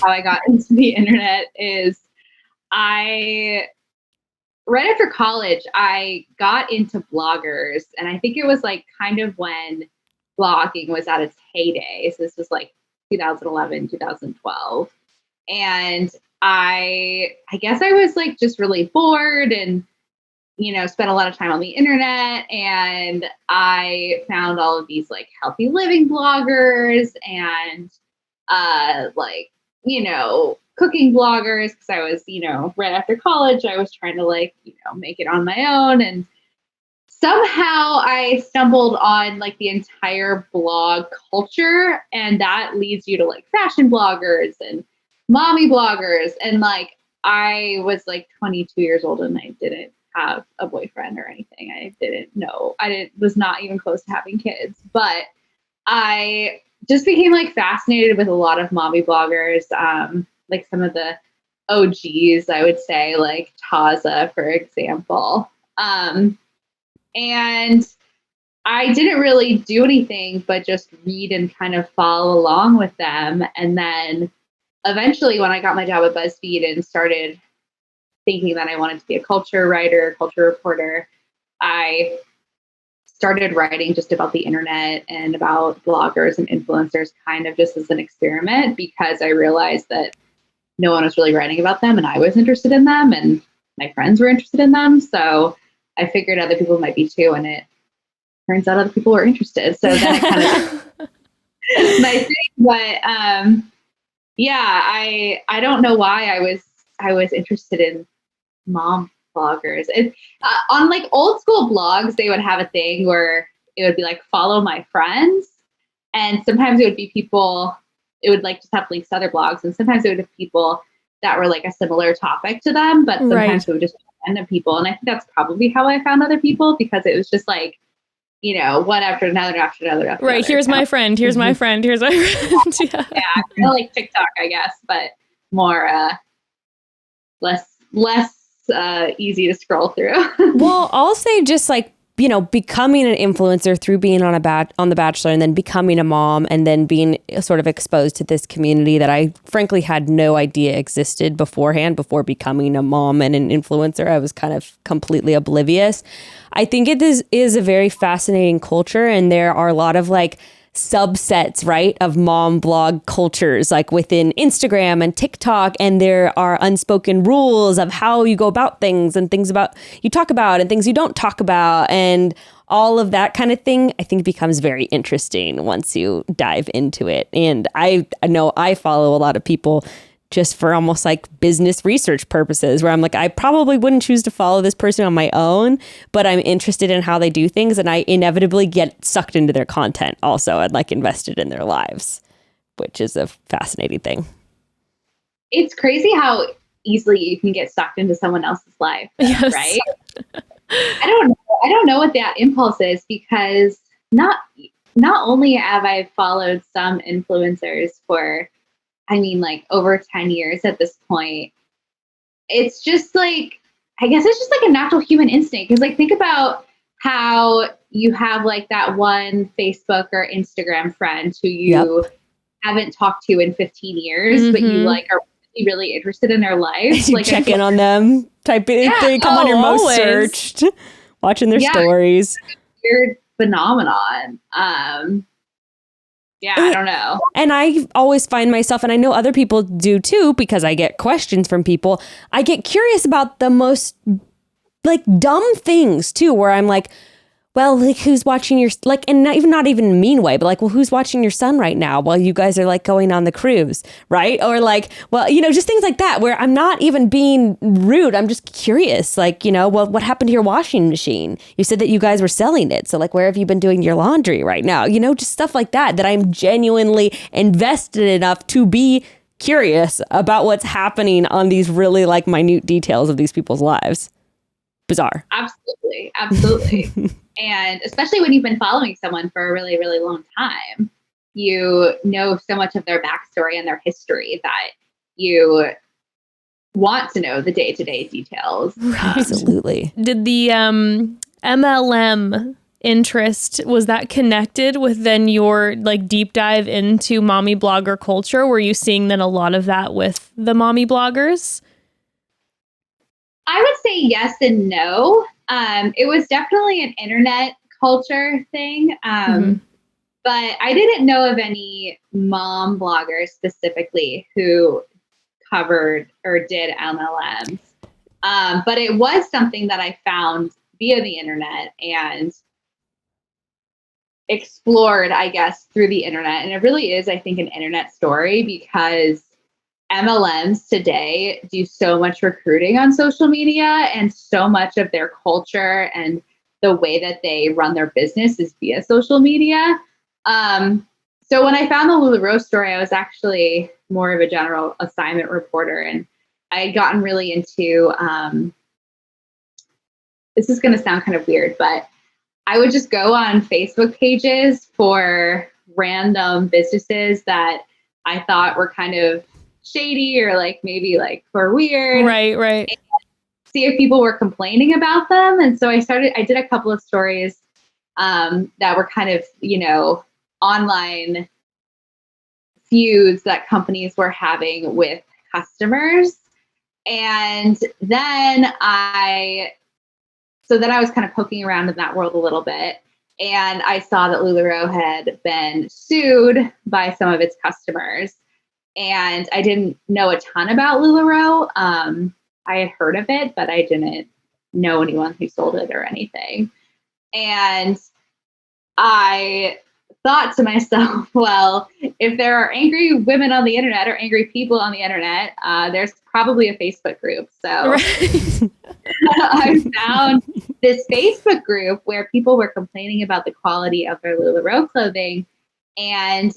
S4: how I got into the internet is right after college, I got into bloggers, and I think it was like kind of when blogging was at its heyday. So this was like 2011, 2012. And I guess I was like just really bored and, spent a lot of time on the internet, and I found all of these like healthy living bloggers and cooking bloggers, because I was, right after college, I was trying to make it on my own. And somehow I stumbled on like the entire blog culture, and that leads you to like fashion bloggers and mommy bloggers. And like, I was like 22 years old and I didn't have a boyfriend or anything. I was not even close to having kids, but I just became like fascinated with a lot of mommy bloggers. Like some of the OGs, I would say, like Taza, for example. And I didn't really do anything but just read and kind of follow along with them. And then eventually when I got my job at BuzzFeed and started thinking that I wanted to be a culture writer, culture reporter, I started writing just about the internet and about bloggers and influencers kind of just as an experiment, because I realized that no one was really writing about them and I was interested in them and my friends were interested in them. So I figured other people might be too, and it turns out other people were interested. So then it kind of my thing. But I don't know why I was interested in mom bloggers. On like old school blogs, they would have a thing where it would be like follow my friends, and sometimes it would be people. It would like just have links to other blogs, and sometimes it would have people that were like a similar topic to them, but sometimes it would just be random people. And I think that's probably how I found other people, because it was just like, one after another after another. After
S3: right.
S4: another.
S3: Here's my friend. Here's my friend. Here's my friend.
S4: Yeah, kind of like TikTok, I guess, but more less easy to scroll through.
S2: Well, I'll say just like, becoming an influencer through being on The Bachelor, and then becoming a mom, and then being sort of exposed to this community that I frankly had no idea existed beforehand. Before becoming a mom and an influencer, I was kind of completely oblivious. I think it is a very fascinating culture, and there are a lot of like subsets, right, of mom blog cultures, like within Instagram and TikTok, and there are unspoken rules of how you go about things, and things about you talk about and things you don't talk about, and all of that kind of thing. I think becomes very interesting once you dive into it. And I know I follow a lot of people just for almost like business research purposes, where I'm like, I probably wouldn't choose to follow this person on my own, but I'm interested in how they do things, and I inevitably get sucked into their content also, and like invested in their lives, which is a fascinating thing.
S4: It's crazy how easily you can get sucked into someone else's life, right? I don't know what that impulse is, because not only have I followed some influencers for, like over 10 years at this point. It's just like, I guess it's just like a natural human instinct. Because like, think about how you have like that one Facebook or Instagram friend who you haven't talked to in 15 years, but you like are really interested in their life.
S2: You
S4: like
S2: check in on them, type in, they come on your most searched, watching their stories.
S4: It's a weird phenomenon. Yeah, I don't know.
S2: And I always find myself, and I know other people do too, because I get questions from people. I get curious about the most like dumb things too, where I'm like, well, like who's watching your, like, and not even in a mean way, but like, well, who's watching your son right now while you guys are like going on the cruise, right? Or like, well, just things like that, where I'm not even being rude. I'm just curious, like, well, what happened to your washing machine? You said that you guys were selling it. So like, where have you been doing your laundry right now? Just stuff like that I'm genuinely invested enough to be curious about what's happening on these really like minute details of these people's lives. Bizarre.
S4: Absolutely. And especially when you've been following someone for a really, really long time, you know so much of their backstory and their history that you want to know the day-to-day details.
S2: Absolutely.
S3: Did the MLM interest, was that connected with then your like deep dive into mommy blogger culture? Were you seeing then a lot of that with the mommy bloggers?
S4: I would say yes and no. It was definitely an internet culture thing. But I didn't know of any mom bloggers specifically who covered or did MLMs. But it was something that I found via the internet and explored, I guess, through the internet. And it really is, I think, an internet story because MLMs today do so much recruiting on social media, and so much of their culture and the way that they run their business is via social media. So when I found the LulaRoe story, I was actually more of a general assignment reporter, and I had gotten really into, this is going to sound kind of weird, but I would just go on Facebook pages for random businesses that I thought were kind of shady or like maybe like were weird.
S3: Right.
S4: And see if people were complaining about them. And so I did a couple of stories that were kind of, online feuds that companies were having with customers. And then I was kind of poking around in that world a little bit. And I saw that LulaRoe had been sued by some of its customers. And I didn't know a ton about LulaRoe. I had heard of it, but I didn't know anyone who sold it or anything. And I thought to myself, well, if there are angry women on the internet or angry people on the internet, there's probably a Facebook group. So
S3: Right.
S4: I found this Facebook group where people were complaining about the quality of their LulaRoe clothing. And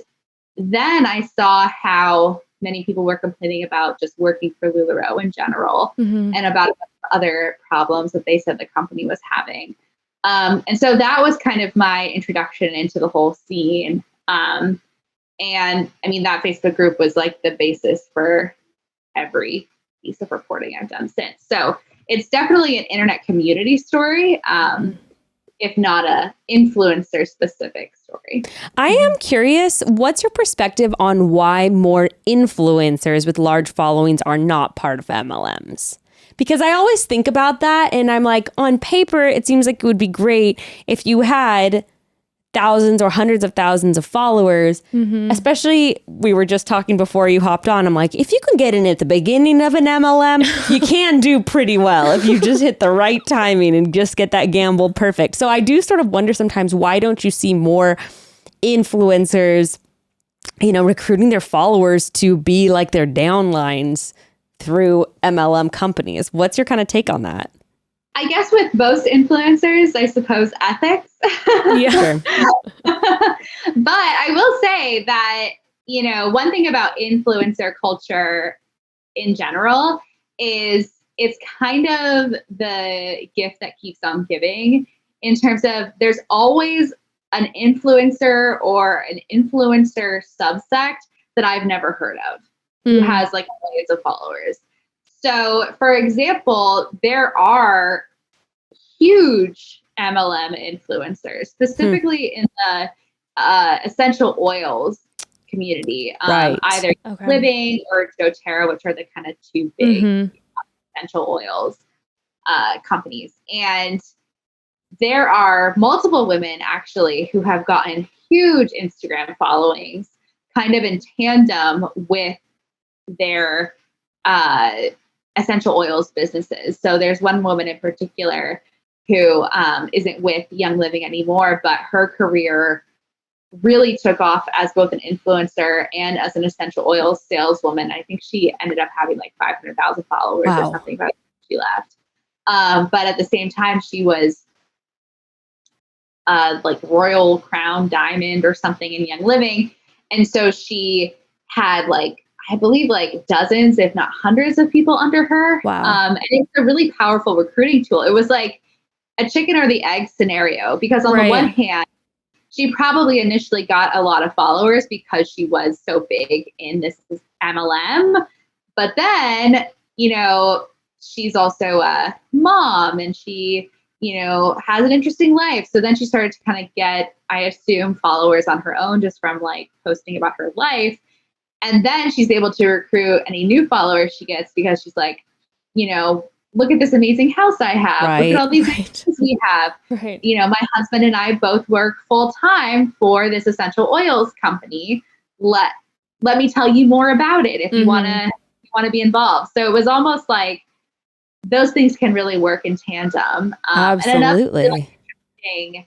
S4: then I saw how many people were complaining about just working for LulaRoe in general and about other problems that they said the company was having. And so that was kind of my introduction into the whole scene. And I mean, that Facebook group was like the basis for every piece of reporting I've done since. So it's definitely an internet community story, if not a influencer specific story.
S2: I am curious, what's your perspective on why more influencers with large followings are not part of MLMs? Because I always think about that and I'm like, on paper, it seems like it would be great if you had thousands or hundreds of thousands of followers, especially we were just talking before you hopped on. I'm like, if you can get in at the beginning of an MLM, you can do pretty well if you just hit the right timing and just get that gamble perfect. So I do sort of wonder sometimes, why don't you see more influencers, recruiting their followers to be like their downlines through MLM companies? What's your kind of take on that?
S4: I guess with most influencers, I suppose ethics.
S3: Yeah.
S2: Sure.
S4: But I will say that, one thing about influencer culture in general is it's kind of the gift that keeps on giving, in terms of there's always an influencer or an influencer subsect that I've never heard of who has like millions of followers. So, for example, there are huge MLM influencers, specifically in the essential oils community,
S2: Right.
S4: either Living or doTERRA, which are the kind of two big essential oils companies. And there are multiple women actually who have gotten huge Instagram followings kind of in tandem with their essential oils businesses. So there's one woman in particular who isn't with Young Living anymore, but her career really took off as both an influencer and as an essential oils saleswoman. I think she ended up having like 500,000 followers or something by the time she left. But at the same time, she was like Royal Crown Diamond or something in Young Living. And so she had like, I believe like dozens, if not hundreds of people under her. And it's a really powerful recruiting tool. It was like a chicken or the egg scenario, because on the one hand, she probably initially got a lot of followers because she was so big in this MLM. But then, she's also a mom and she has an interesting life. So then she started to kind of get, I assume, followers on her own just from like posting about her life. And then she's able to recruit any new followers she gets because she's like, look at this amazing house I have.
S2: Right.
S4: Look at all these things we have.
S3: Right.
S4: My husband and I both work full time for this essential oils company. Let me tell you more about it if you want to be involved. So it was almost like those things can really work in tandem.
S2: Absolutely.
S4: And another really interesting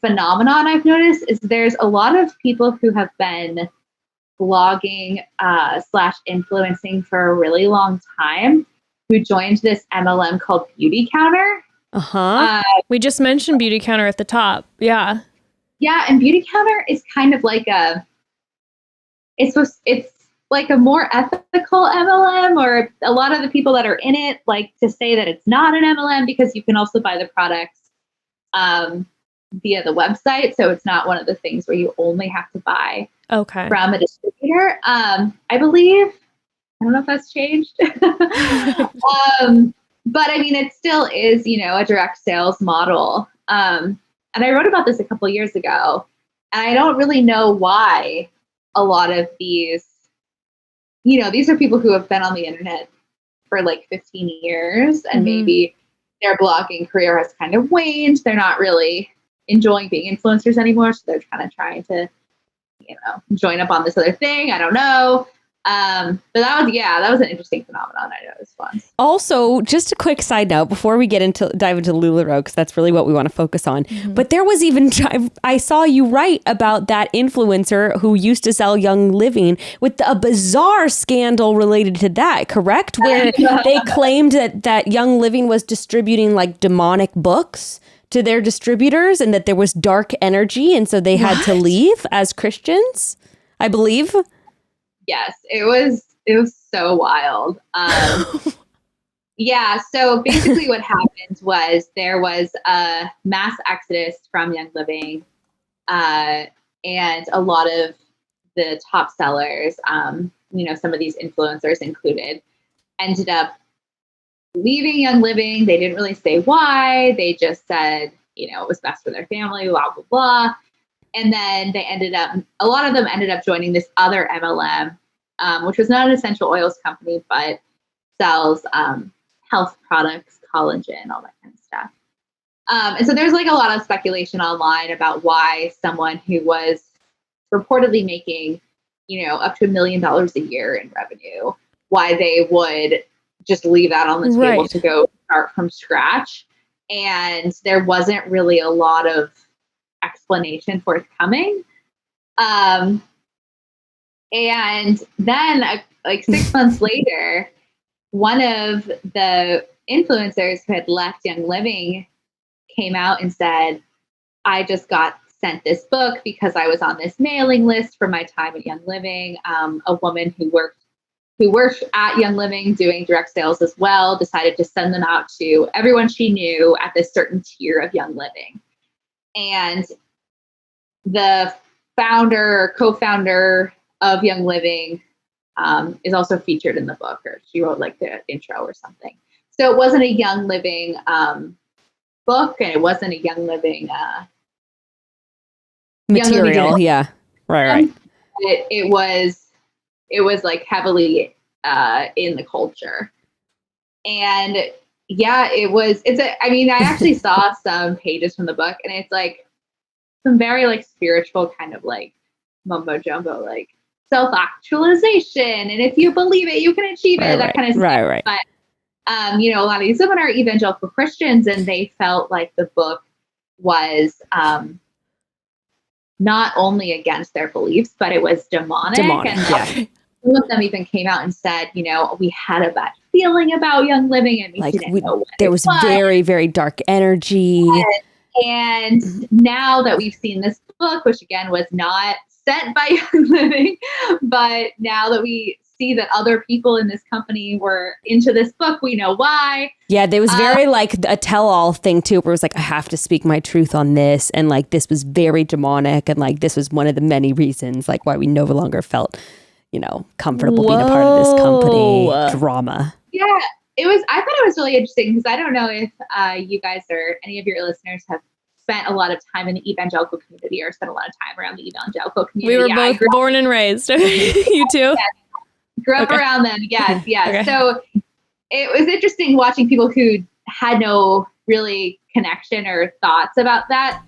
S4: phenomenon I've noticed is there's a lot of people who have been blogging / influencing for a really long time who joined this MLM called Beauty Counter.
S3: We just mentioned Beauty Counter at the top. Yeah.
S4: Yeah, and Beauty Counter is kind of like it's like a more ethical MLM, or a lot of the people that are in it like to say that it's not an MLM because you can also buy the products via the website. So it's not one of the things where you only have to buy from a distributor. I believe, I don't know if that's changed. But I mean, it still is, a direct sales model. And I wrote about this a couple years ago, and I don't really know why a lot of these, these are people who have been on the internet for like 15 years and maybe their blogging career has kind of waned. They're not really enjoying being influencers anymore. So they're kind of trying to, join up on this other thing. I don't know. But that was an interesting phenomenon I noticed once.
S2: Also, just a quick side note before we dive into LulaRoe, because that's really what we want to focus on. But there was even, I saw you write about that influencer who used to sell Young Living with a bizarre scandal related to that, correct? Where they claimed that Young Living was distributing like demonic books to their distributors and that there was dark energy. And so they had to leave as Christians, I believe.
S4: Yes, it was so wild. Yeah, so basically what happened was there was a mass exodus from Young Living, and a lot of the top sellers, some of these influencers included, ended up leaving Young Living. They didn't really say why. They just said, it was best for their family, blah, blah, blah. And then a lot of them ended up joining this other MLM, which was not an essential oils company, but sells health products, collagen, all that kind of stuff. And so there's like a lot of speculation online about why someone who was reportedly making, up to $1 million a year in revenue, why they would just leave that on the table to go start from scratch. And there wasn't really a lot of explanation forthcoming. And then like 6 months later, one of the influencers who had left Young Living came out and said, I just got sent this book because I was on this mailing list for my time at Young Living. A woman who worked at Young Living doing direct sales as well decided to send them out to everyone she knew at this certain tier of Young Living. And the co-founder of Young Living is also featured in the book, or she wrote like the intro or something. So it wasn't a Young Living book, and it wasn't a Young Living
S2: material.
S4: Young Living
S2: yeah, right.
S4: It was like heavily in the culture, and yeah, I actually saw some pages from the book, and it's like some very like spiritual kind of like mumbo jumbo, like self-actualization, and if you believe it, you can achieve it, that kind of stuff.
S2: Right.
S4: But a lot of these women are evangelical Christians, and they felt like the book was not only against their beliefs, but it was demonic. And some of them even came out and said, we had a bad feeling about Young Living, and we didn't know what
S2: there was very, very dark energy.
S4: And now that we've seen this book, which again was not sent by Young Living, but now that we see that other people in this company were into this book, we know why.
S2: Yeah, there was very like a tell-all thing too, where it was like, I have to speak my truth on this, and like this was very demonic, and like this was one of the many reasons like why we no longer felt, comfortable being a part of this company. Drama.
S4: Yeah. I thought it was really interesting because I don't know if you guys or any of your listeners have spent a lot of time in the evangelical community or spent a lot of time around the evangelical community.
S3: We were both born and raised. You too?
S4: Yes, grew up around them. Yes. Okay. So it was interesting watching people who had no really connection or thoughts about that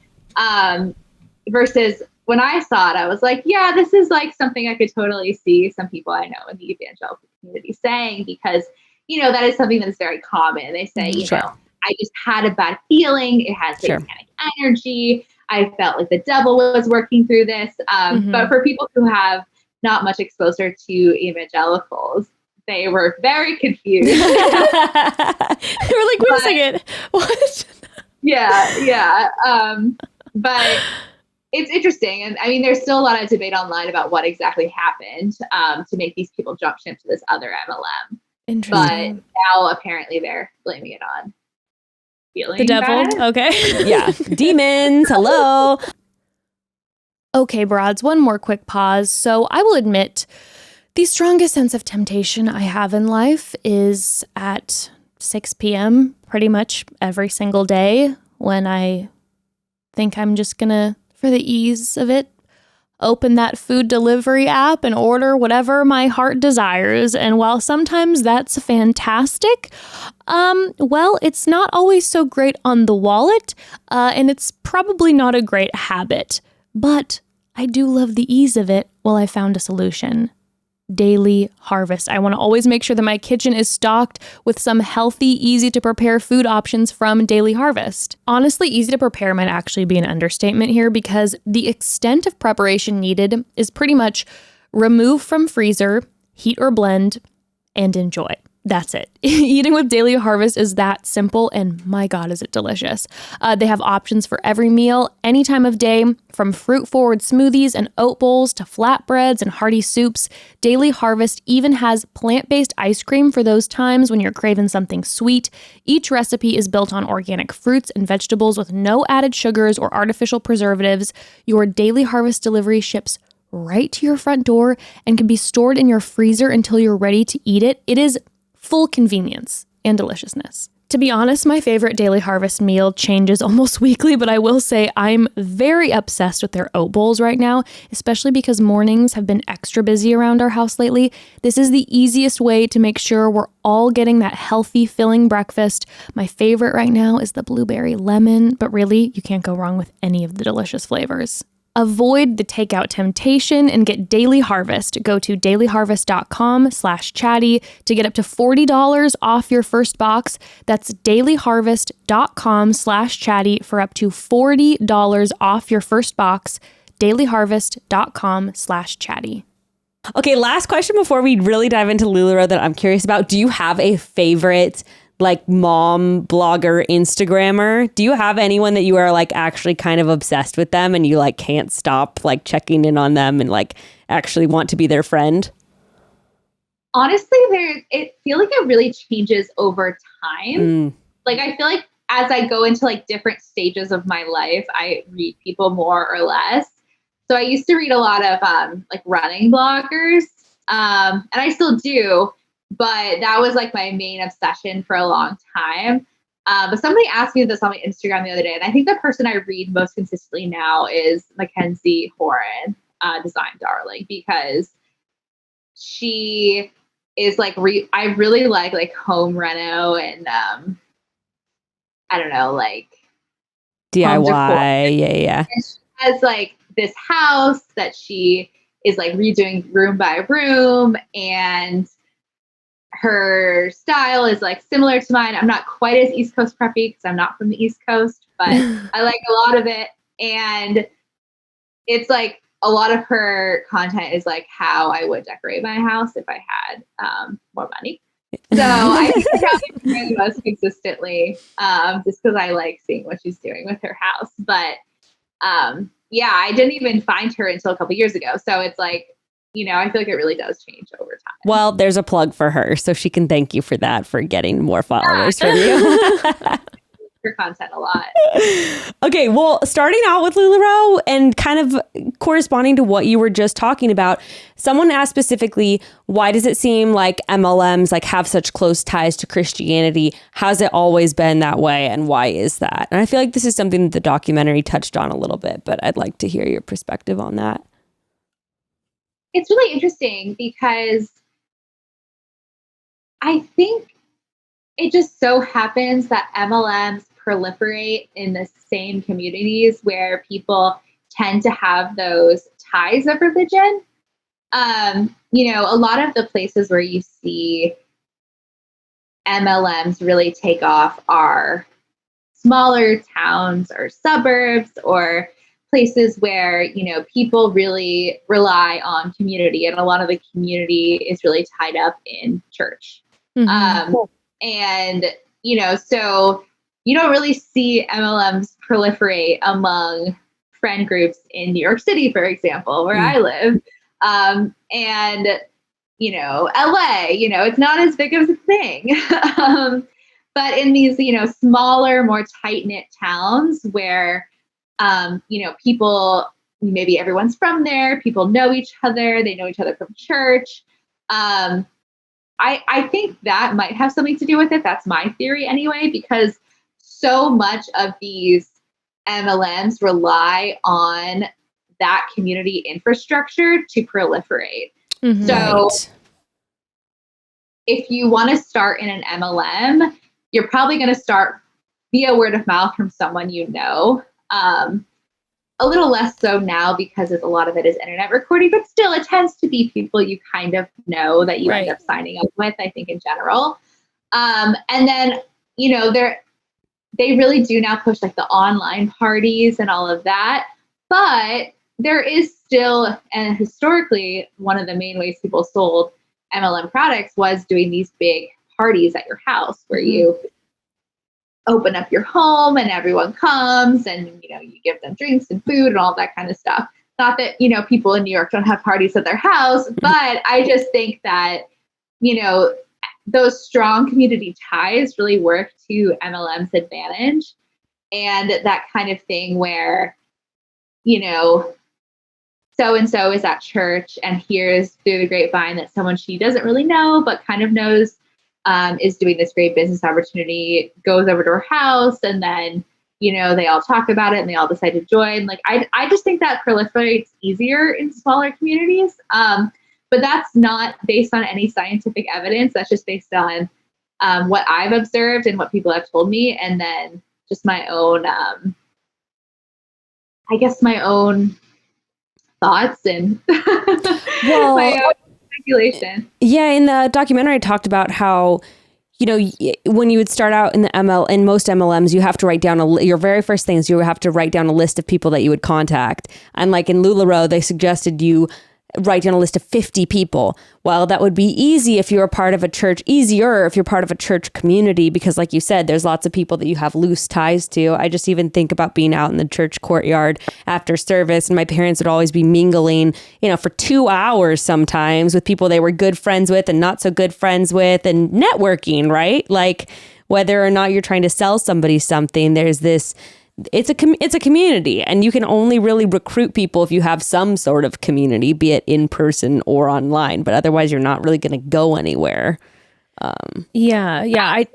S4: versus when I saw it, I was like, yeah, this is like something I could totally see some people I know in the evangelical community saying, because, you know, that is something that is very common. They say, you know, I just had a bad feeling. It has satanic energy. I felt like the devil was working through this. But for people who have not much exposure to evangelicals, they were very confused. They
S3: were like, wait a second. What?
S4: Yeah. But it's interesting. And I mean, there's still a lot of debate online about what exactly happened to make these people jump ship to this other MLM.
S3: Interesting.
S4: But now apparently they're blaming it on feeling
S3: the devil.
S4: bad.
S3: Okay.
S2: Yeah. Demons. Hello.
S3: Okay, broads, one more quick pause. So I will admit the strongest sense of temptation I have in life is at 6 p.m. pretty much every single day when I think I'm just gonna, for the ease of it, open that food delivery app and order whatever my heart desires. And while sometimes that's fantastic, well, it's not always so great on the wallet, and it's probably not a great habit. But I do love the ease of it. Well, I found a solution. Daily Harvest. I want to always make sure that my kitchen is stocked with some healthy, easy to prepare food options from Daily Harvest. Honestly, easy to prepare might actually be an understatement here because the extent of preparation needed is pretty much remove from freezer, heat or blend, and enjoy. That's it. Eating with Daily Harvest is that simple, and my God, is it delicious. They have options for every meal, any time of day, from fruit-forward smoothies and oat bowls to flatbreads and hearty soups. Daily Harvest even has plant-based ice cream for those times when you're craving something sweet. Each recipe is built on organic fruits and vegetables with no added sugars or artificial preservatives. Your Daily Harvest delivery ships right to your front door and can be stored in your freezer until you're ready to eat it. It is full convenience and deliciousness. To be honest, my favorite Daily Harvest meal changes almost weekly, but I will say I'm very obsessed with their oat bowls right now, especially because mornings have been extra busy around our house lately. This is the easiest way to make sure we're all getting that healthy, filling breakfast. My favorite right now is the blueberry lemon, but really, you can't go wrong with any of the delicious flavors. Avoid the takeout temptation and get Daily Harvest. Go to dailyharvest.com/chatty to get up to $40 off your first box. That's dailyharvest.com/chatty for up to $40 off your first box. dailyharvest.com/chatty.
S2: Okay, last question before we really dive into LulaRoe that I'm curious about. Do you have a favorite like mom blogger Instagrammer? Do you have anyone that you are like actually kind of obsessed with them and you like can't stop like checking in on them and like actually want to be their friend?
S4: Honestly, I feel like it really changes over time. Like I feel like as I go into like different stages of my life, I read people more or less. So I used to read a lot of like running bloggers, and I still do. But that was like my main obsession for a long time. But somebody asked me this on my Instagram the other day, and I think the person I read most consistently now is Mackenzie Horan, Design Darling, because she is like, I really like home reno and I don't know, like
S2: DIY. Yeah.
S4: And she has like this house that she is like redoing room by room, and her style is like similar to mine. I'm not quite as East Coast preppy because I'm not from the East Coast, but I like a lot of it. And it's like a lot of her content is like how I would decorate my house if I had more money. So I think I probably the most consistently just because I like seeing what she's doing with her house. But yeah, I didn't even find her until a couple years ago. So it's like, you know, I feel like it really does change over time.
S2: Well, there's a plug for her, so she can thank you for that, for getting more followers from you.
S4: her content a lot.
S2: Okay, well, starting out with LulaRoe and kind of corresponding to what you were just talking about, someone asked specifically, why does it seem like MLMs like have such close ties to Christianity? Has it always been that way, and why is that? And I feel like this is something that the documentary touched on a little bit, but I'd like to hear your perspective on that.
S4: It's really interesting because I think it just so happens that MLMs proliferate in the same communities where people tend to have those ties of religion. A lot of the places where you see MLMs really take off are smaller towns or suburbs or places where, people really rely on community, and a lot of the community is really tied up in church.
S3: Mm-hmm.
S4: So you don't really see MLMs proliferate among friend groups in New York City, for example, where I live. LA, it's not as big of a thing. But in these, smaller, more tight-knit towns where, people, maybe everyone's from there, people know each other, they know each other from church. I think that might have something to do with it. That's my theory anyway, because so much of these MLMs rely on that community infrastructure to proliferate.
S3: Mm-hmm.
S4: So if you want to start in an MLM, you're probably going to start via word of mouth from someone you know. A little less so now because a lot of it is internet recording, but still it tends to be people you kind of know that you end up signing up with, I think, in general. And then, they really do now push like the online parties and all of that. But there is still, and historically, one of the main ways people sold MLM products was doing these big parties at your house where you open up your home and everyone comes and, you give them drinks and food and all that kind of stuff. Not that, people in New York don't have parties at their house, but I just think that, those strong community ties really work to MLM's advantage. And that kind of thing where, so-and-so is at church and hears through the grapevine that someone she doesn't really know, but kind of knows, is doing this great business opportunity, goes over to her house, and then, they all talk about it and they all decide to join. Like, I just think that proliferates easier in smaller communities. But that's not based on any scientific evidence. That's just based on what I've observed and what people have told me. And then just my own, my own thoughts and my own speculation.
S2: Yeah, in the documentary, I talked about how, when you would start out in in most MLMs, you have to write down your very first things. You have to write down a list of people that you would contact. And like in LulaRoe, they suggested you write down a list of 50 people. Well, that would be easier if you're part of a church community, because like you said, there's lots of people that you have loose ties to. I just even think about being out in the church courtyard after service, and my parents would always be mingling, for 2 hours sometimes with people they were good friends with and not so good friends with, and networking, right? Like whether or not you're trying to sell somebody something, there's this, it's a community, and you can only really recruit people if you have some sort of community, be it in person or online, but otherwise you're not really going to go anywhere.
S3: I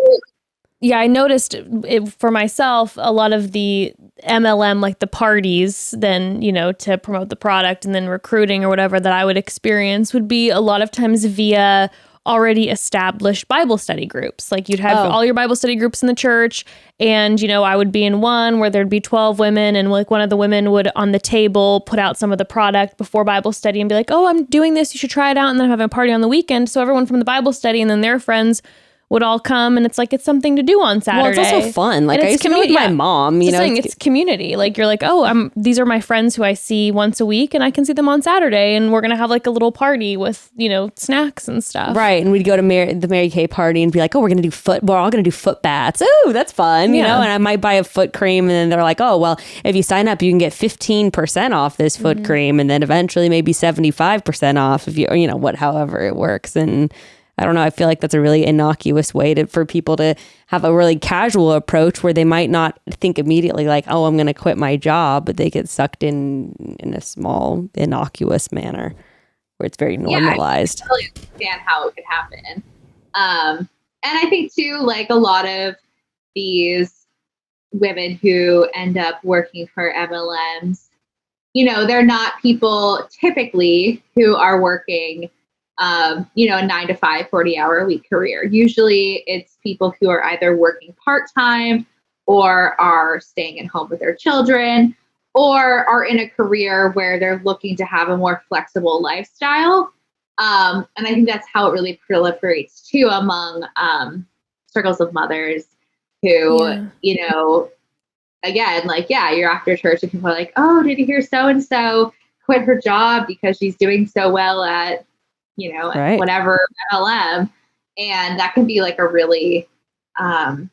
S3: noticed it for myself, a lot of the MLM, like the parties, then, to promote the product and then recruiting or whatever that I would experience would be a lot of times via already established Bible study groups. Like you'd have all your Bible study groups in the church, and I would be in one where there'd be 12 women, and like one of the women would on the table put out some of the product before Bible study and be like, "Oh, I'm doing this, you should try it out," and then have a party on the weekend. So everyone from the Bible study and then their friends would all come, and it's like, it's something to do on Saturday.
S2: Well, it's also fun. Like I used to go with my mom,
S3: It's community. Like you're like, oh, these are my friends who I see once a week, and I can see them on Saturday, and we're going to have like a little party with, snacks and stuff.
S2: Right. And we'd go to the Mary Kay party and be like, oh, we're all going to do foot baths. Oh, that's fun. And I might buy a foot cream, and then they're like, oh, well, if you sign up, you can get 15% off this foot cream, and then eventually maybe 75% off if you, however it works. And I don't know. I feel like that's a really innocuous way for people to have a really casual approach where they might not think immediately like, oh, I'm going to quit my job, but they get sucked in a small, innocuous manner where it's very normalized.
S4: I really understand how it could happen. And I think too, like a lot of these women who end up working for MLMs, they're not people typically who are working a 9 to 5, 40-hour-a-week career. Usually it's people who are either working part-time or are staying at home with their children or are in a career where they're looking to have a more flexible lifestyle. And I think that's how it really proliferates too among circles of mothers who, again, like, you're after church and people are like, oh, did you hear so-and-so quit her job because she's doing so well at
S2: Right.
S4: whatever MLM. And that can be like a really, and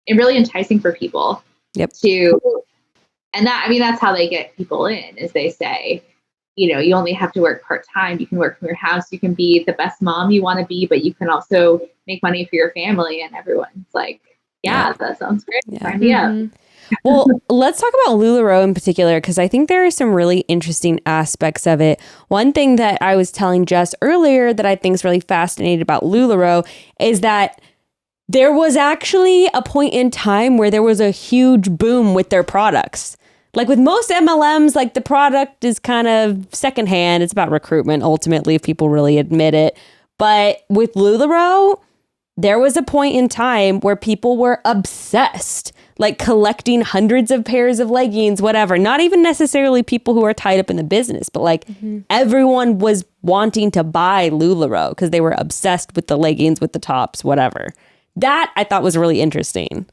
S4: really enticing for people and that's how they get people in, is they say, you only have to work part-time. You can work from your house. You can be the best mom you want to be, but you can also make money for your family. And everyone's like, that sounds great. Sign me up.
S2: Well, let's talk about LulaRoe in particular, because I think there are some really interesting aspects of it. One thing that I was telling Jess earlier that I think is really fascinating about LulaRoe is that there was actually a point in time where there was a huge boom with their products. Like with most MLMs, like the product is kind of secondhand. It's about recruitment, ultimately, if people really admit it. But with LulaRoe, there was a point in time where people were obsessed, like collecting hundreds of pairs of leggings, whatever. Not even necessarily people who are tied up in the business, but like everyone was wanting to buy LulaRoe because they were obsessed with the leggings, with the tops, whatever. That I thought was really interesting.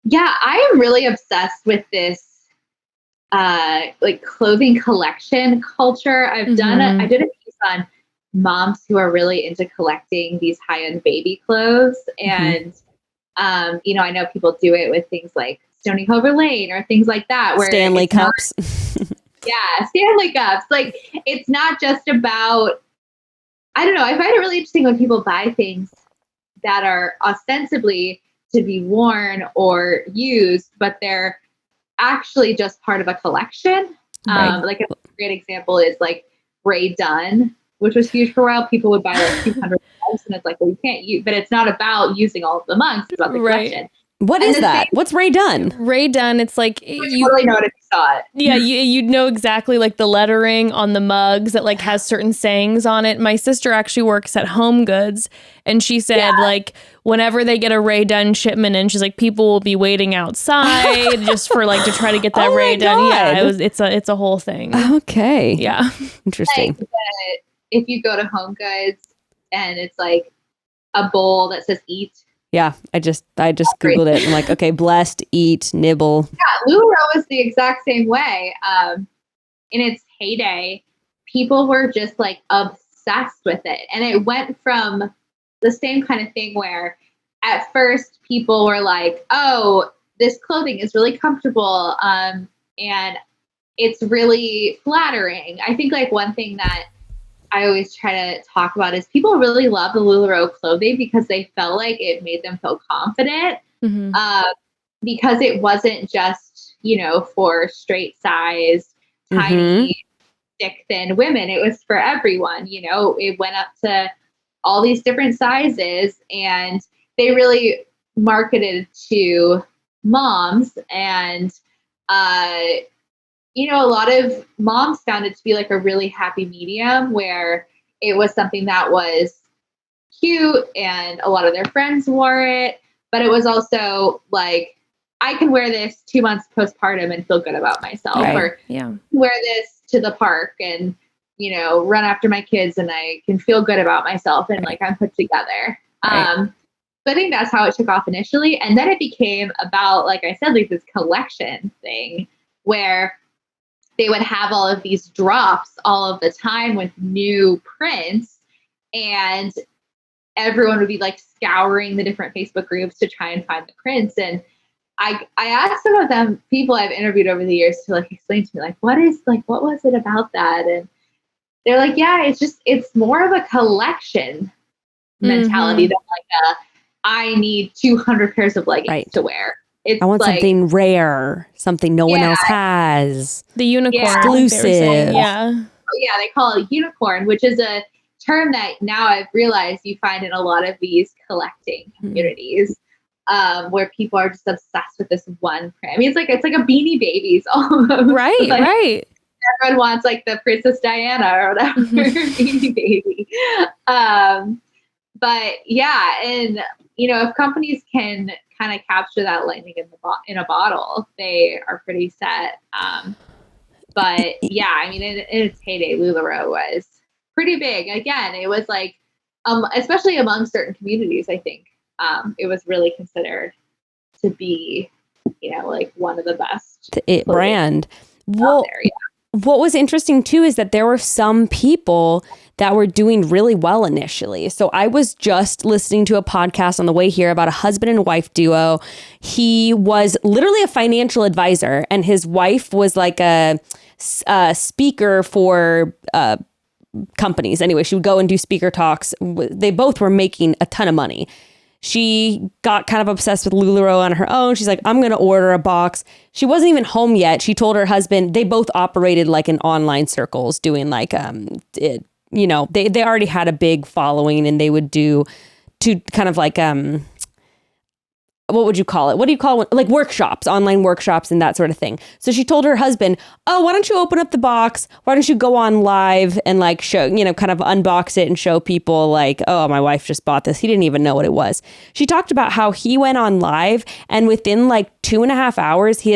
S4: Yeah, I am really obsessed with this like clothing collection culture. I did a piece on moms who are really into collecting these high-end baby clothes. And, I know people do it with things like Stony Hover Lane or things like that. Where
S2: Stanley cups.
S4: Stanley cups. Like, it's not just about, I don't know. I find it really interesting when people buy things that are ostensibly to be worn or used, but they're actually just part of a collection.
S2: Right.
S4: Like a great example is like Ray Dunn, which was huge for a while. People would buy like 200 mugs, and it's like, well, you can't use, but it's not about using all of the mugs. It's about the collection.
S2: What is that? What's Ray Dunn?
S3: Ray Dunn, it's like
S4: you totally know it if you saw it.
S3: Yeah, you'd know exactly like the lettering on the mugs that like has certain sayings on it. My sister actually works at Home Goods, and she said like whenever they get a Ray Dunn shipment in, she's like, people will be waiting outside just for like to try to get that Ray Dunn. Yeah, it's a whole thing.
S2: Okay.
S3: Yeah.
S2: Interesting.
S4: Like, if you go to Home Goods and it's like a bowl that says eat.
S2: Yeah, I just Googled it. I'm like, okay, blessed, eat, nibble.
S4: Yeah, LulaRoe was the exact same way. In its heyday, people were just like obsessed with it. And it went from the same kind of thing where at first people were like, oh, this clothing is really comfortable and it's really flattering. I think like one thing that I always try to talk about is people really love the LulaRoe clothing because they felt like it made them feel confident because it wasn't just, for straight size, tiny, thick, thin women. It was for everyone. It went up to all these different sizes, and they really marketed to moms. And, a lot of moms found it to be like a really happy medium where it was something that was cute and a lot of their friends wore it, but it was also like, I can wear this 2 months postpartum and feel good about myself, or wear this to the park and, run after my kids and I can feel good about myself and like I'm put together. So I think that's how it took off initially. And then it became about, like I said, like this collection thing where they would have all of these drops all of the time with new prints, and everyone would be like scouring the different Facebook groups to try and find the prints. And I asked some of them, people I've interviewed over the years, to like explain to me like, what was it about that? And they're like, yeah, it's more of a collection mentality than like I need 200 pairs of leggings to wear.
S2: I want something rare, something no one else has.
S3: The unicorn.
S2: Exclusive.
S3: Yeah.
S4: Yeah, they call it unicorn, which is a term that now I've realized you find in a lot of these collecting communities, where people are just obsessed with this one print. I mean, it's like a Beanie Babies almost.
S3: Right,
S4: like,
S3: right.
S4: Everyone wants like the Princess Diana or whatever Beanie Baby. But yeah, and if companies can kind of capture that lightning in a bottle, they are pretty set. But yeah, I mean, in its heyday, LulaRoe was pretty big. Again, it was like, especially among certain communities, I think it was really considered to be, like one of the best
S2: brand. Well, what was interesting too is that there were some people that were doing really well initially. So I was just listening to a podcast on the way here about a husband and wife duo. He was literally a financial advisor, and his wife was like a speaker for companies. Anyway, she would go and do speaker talks. They both were making a ton of money. She got kind of obsessed with LulaRoe on her own. She's like, I'm going to order a box. She wasn't even home yet. She told her husband, they both operated like in online circles doing like, they already had a big following, and they would do to kind of like, what would you call it? What do you call it? Like workshops, online workshops and that sort of thing. So she told her husband, oh, why don't you open up the box? Why don't you go on live and like show, kind of unbox it and show people like, oh, my wife just bought this. He didn't even know what it was. She talked about how he went on live, and within like 2.5 hours, she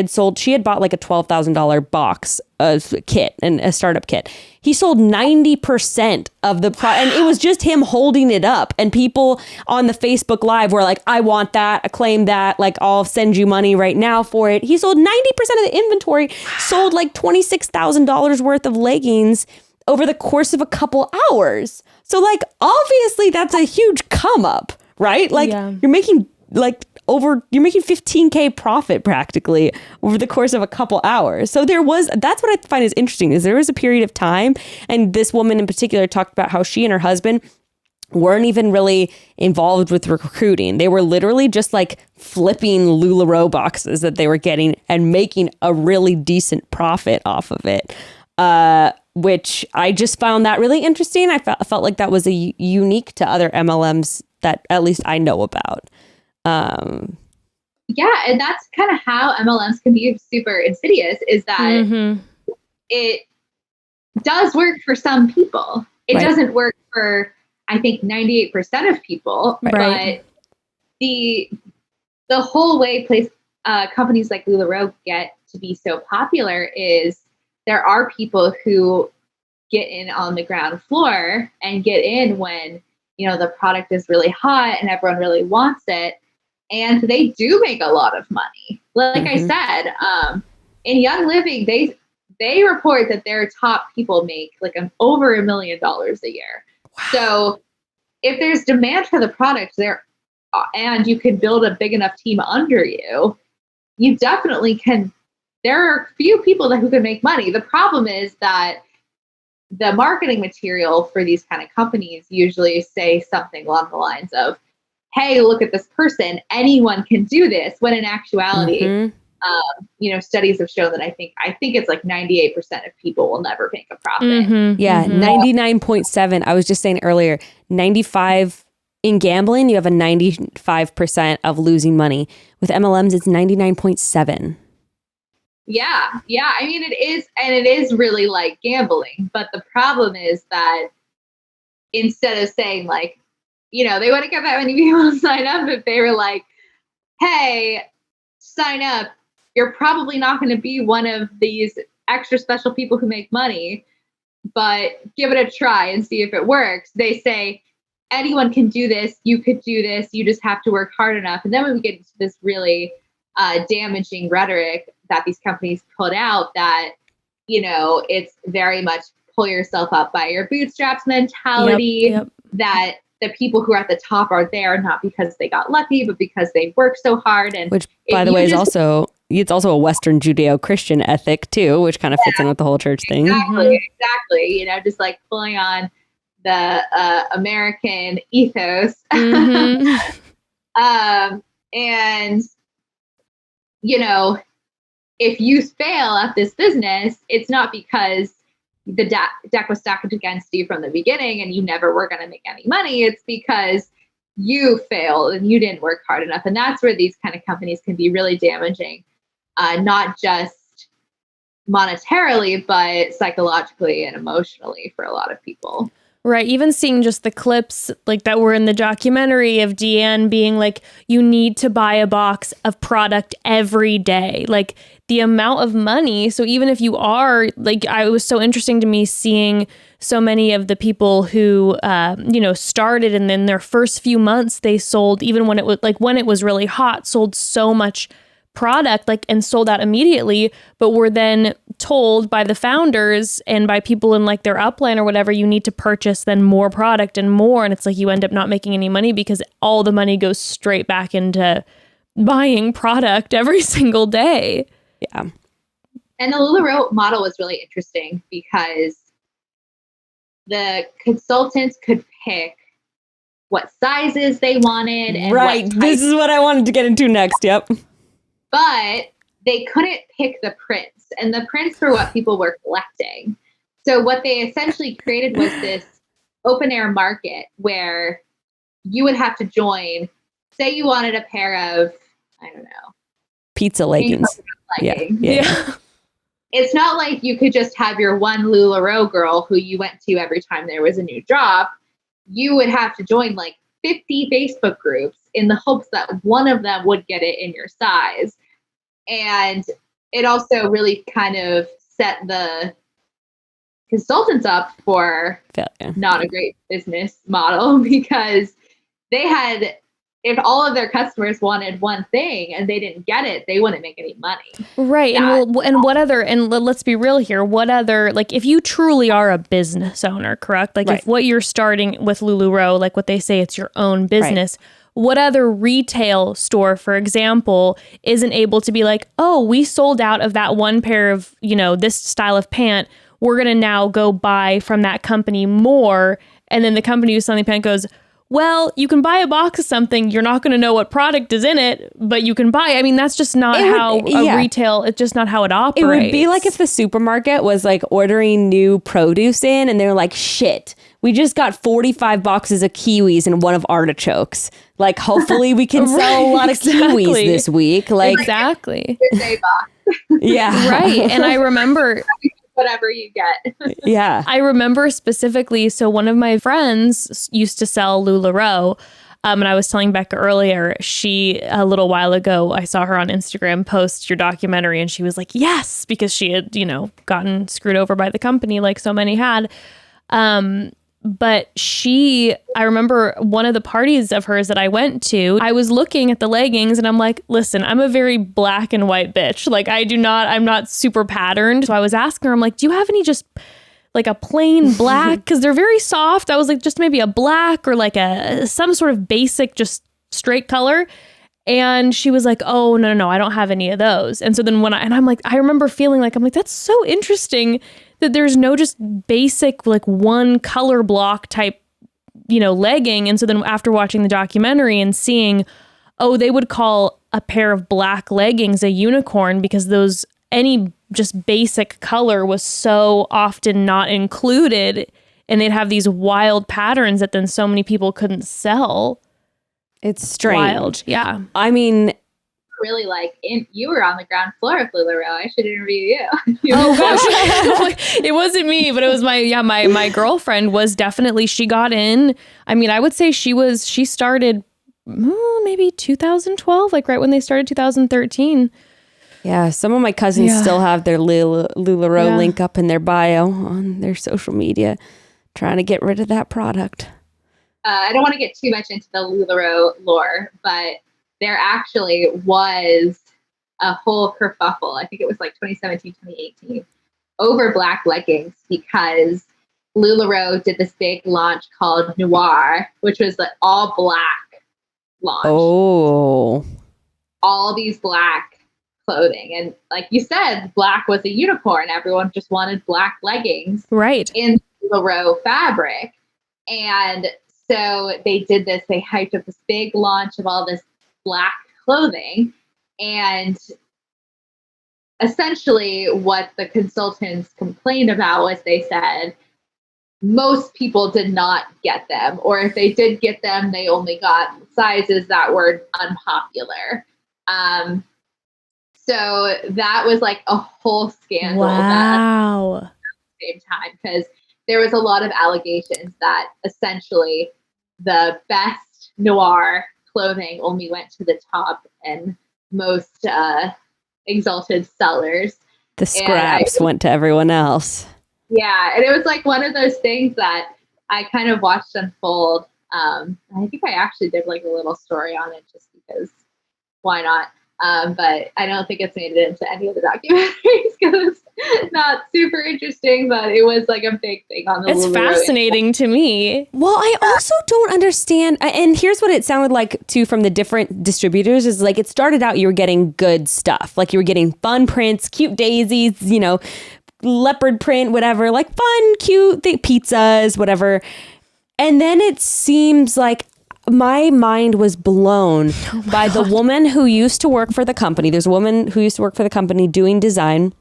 S2: had bought like a $12,000 box of kit and a startup kit. He sold 90% of the product, and it was just him holding it up. And people on the Facebook Live were like, I want that, I claim that, like, I'll send you money right now for it. He sold 90% of the inventory, sold like $26,000 worth of leggings over the course of a couple hours. So like, obviously that's a huge come up, right? Like you're making 15K profit practically over the course of a couple hours. So that's what I find is interesting, is there was a period of time, and this woman in particular talked about how she and her husband weren't even really involved with recruiting. They were literally just like flipping LulaRoe boxes that they were getting and making a really decent profit off of it. Which I just found that really interesting. I felt like that was unique to other MLMs that at least I know about.
S4: Yeah, and that's kind of how MLMs can be super insidious, is that it does work for some people. It doesn't work for, I think, 98% of people. But the whole way companies like LulaRoe get to be so popular is there are people who get in on the ground floor and get in when, the product is really hot and everyone really wants it. And they do make a lot of money. Like I said, in Young Living, they report that their top people make like over $1 million a year. Wow. So if there's demand for the product there, and you can build a big enough team under you, you definitely can. There are few people who can make money. The problem is that the marketing material for these kind of companies usually say something along the lines of, hey, look at this person, anyone can do this, when in actuality, studies have shown that I think it's like 98% of people will never make a profit.
S2: Yeah, 99.7. I was just saying earlier, 95 in gambling, you have a 95% of losing money. With MLMs, it's 99.7.
S4: Yeah. I mean, it is, and it is really like gambling. But the problem is that instead of saying like, they wouldn't get that many people to sign up if they were like, hey, sign up. You're probably not going to be one of these extra special people who make money, but give it a try and see if it works. They say, anyone can do this. You could do this. You just have to work hard enough. And then when we get into this really damaging rhetoric that these companies put out, that, it's very much pull yourself up by your bootstraps mentality, that the people who are at the top are there not because they got lucky, but because they work so hard. And
S2: which, by the way, is also it's also a Western Judeo-Christian ethic too, which kind of fits in with the whole church thing.
S4: Exactly. Just like pulling on the American ethos. And if you fail at this business, it's not because the deck was stacked against you from the beginning and you never were going to make any money. It's because you failed and you didn't work hard enough. And that's where these kind of companies can be really damaging, not just monetarily, but psychologically and emotionally for a lot of people.
S3: Right. Even seeing just the clips like that were in the documentary of Deanne being like, you need to buy a box of product every day, like the amount of money. So even if you are like, it was so interesting to me seeing so many of the people who, started and then their first few months they sold, even when it was really hot, sold so much product and sold out immediately, but were then told by the founders and by people in like their upline or whatever, you need to purchase then more product and more. And it's like you end up not making any money because all the money goes straight back into buying product every single day.
S2: Yeah.
S4: And the LulaRoe model was really interesting because the consultants could pick what sizes they wanted. And
S2: right. This is what I wanted to get into next. Yep.
S4: But they couldn't pick the prints, and the prints were what people were collecting. So what they essentially created was this open air market where you would have to join, say you wanted a pair of, I don't know,
S2: pizza leggings. Yeah.
S4: It's not like you could just have your one LulaRoe girl who you went to every time there was a new drop. You would have to join like 50 Facebook groups in the hopes that one of them would get it in your size. And it also really kind of set the consultants up for not a great business model because they had, if all of their customers wanted one thing and they didn't get it, they wouldn't make any money.
S3: Right. And what other, and let's be real here, what other, like if you truly are a business owner, correct? Like if what you're starting with LulaRoe, like what they say, it's your own business. Right. What other retail store, for example, isn't able to be like, oh, we sold out of that one pair of, this style of pant. We're going to now go buy from that company more. And then the company who's selling the pant goes, well, you can buy a box of something. You're not going to know what product is in it, but you can buy. I mean, that's just not retail. It's just not how it operates.
S2: It would be like if the supermarket was like ordering new produce in and they're like, shit, we just got 45 boxes of kiwis and one of artichokes. Like, hopefully we can sell a lot of kiwis this week. Like,
S3: exactly.
S2: Yeah.
S3: Right. And I remember
S4: whatever you get.
S2: Yeah.
S3: I remember specifically, so one of my friends used to sell LulaRoe. And I was telling Becca earlier, a little while ago, I saw her on Instagram post your documentary and she was like, yes, because she had, gotten screwed over by the company like so many had. But I remember one of the parties of hers that I went to, I was looking at the leggings and I'm like, listen, I'm a very black and white bitch. Like I'm not super patterned. So I was asking her, I'm like, do you have any just like a plain black? Cause they're very soft. I was like, just maybe a black or like some sort of basic, just straight color. And she was like, oh, no, I don't have any of those. And so then I'm like, I remember feeling like, I'm like, that's so interesting that there's no just basic, like one color block type, legging. And so then after watching the documentary and seeing, oh, they would call a pair of black leggings a unicorn because any just basic color was so often not included. And they'd have these wild patterns that then so many people couldn't sell.
S2: It's strange.
S3: Wild. Yeah.
S2: I mean,
S4: really you were on the ground floor of LulaRoe. I should interview you.
S3: Oh gosh. It wasn't me, but it was my girlfriend was definitely, she got in. I mean, I would say she started maybe 2012, like right when they started 2013.
S2: Yeah, some of my cousins still have their LulaRoe link up in their bio on their social media, trying to get rid of that product.
S4: I don't want to get too much into the LulaRoe lore, but there actually was a whole kerfuffle. I think it was like 2017, 2018 over black leggings because LulaRoe did this big launch called Noir, which was the all black launch.
S2: Oh.
S4: All these black clothing. And like you said, black was a unicorn. Everyone just wanted black leggings
S3: Right.
S4: in LulaRoe fabric. And so they did this, they hyped up this big launch of all this black clothing. And essentially what the consultants complained about was they said most people did not get them, or if they did get them, they only got sizes that were unpopular. So that was like a whole scandal.
S3: Wow.
S4: At the same time, because there was a lot of allegations that essentially the best noir clothing only went to the top and most exalted sellers.
S2: The scraps went to everyone else.
S4: Yeah, and it was like one of those things that I kind of watched unfold. I think I actually did like a little story on it just because why not? But I don't think it's made it into any of the documentaries because it's not super interesting, but it was like a big thing on the
S3: It's
S4: LulaRoe
S3: fascinating to me.
S2: Well, I also don't understand. And here's what it sounded like too from the different distributors is like it started out you were getting good stuff. Like you were getting fun prints, cute daisies, you know, leopard print, whatever, like fun, cute pizzas, whatever. And then it seems like my mind was blown by the woman who used to work for the company. There's a woman who used to work for the company doing design.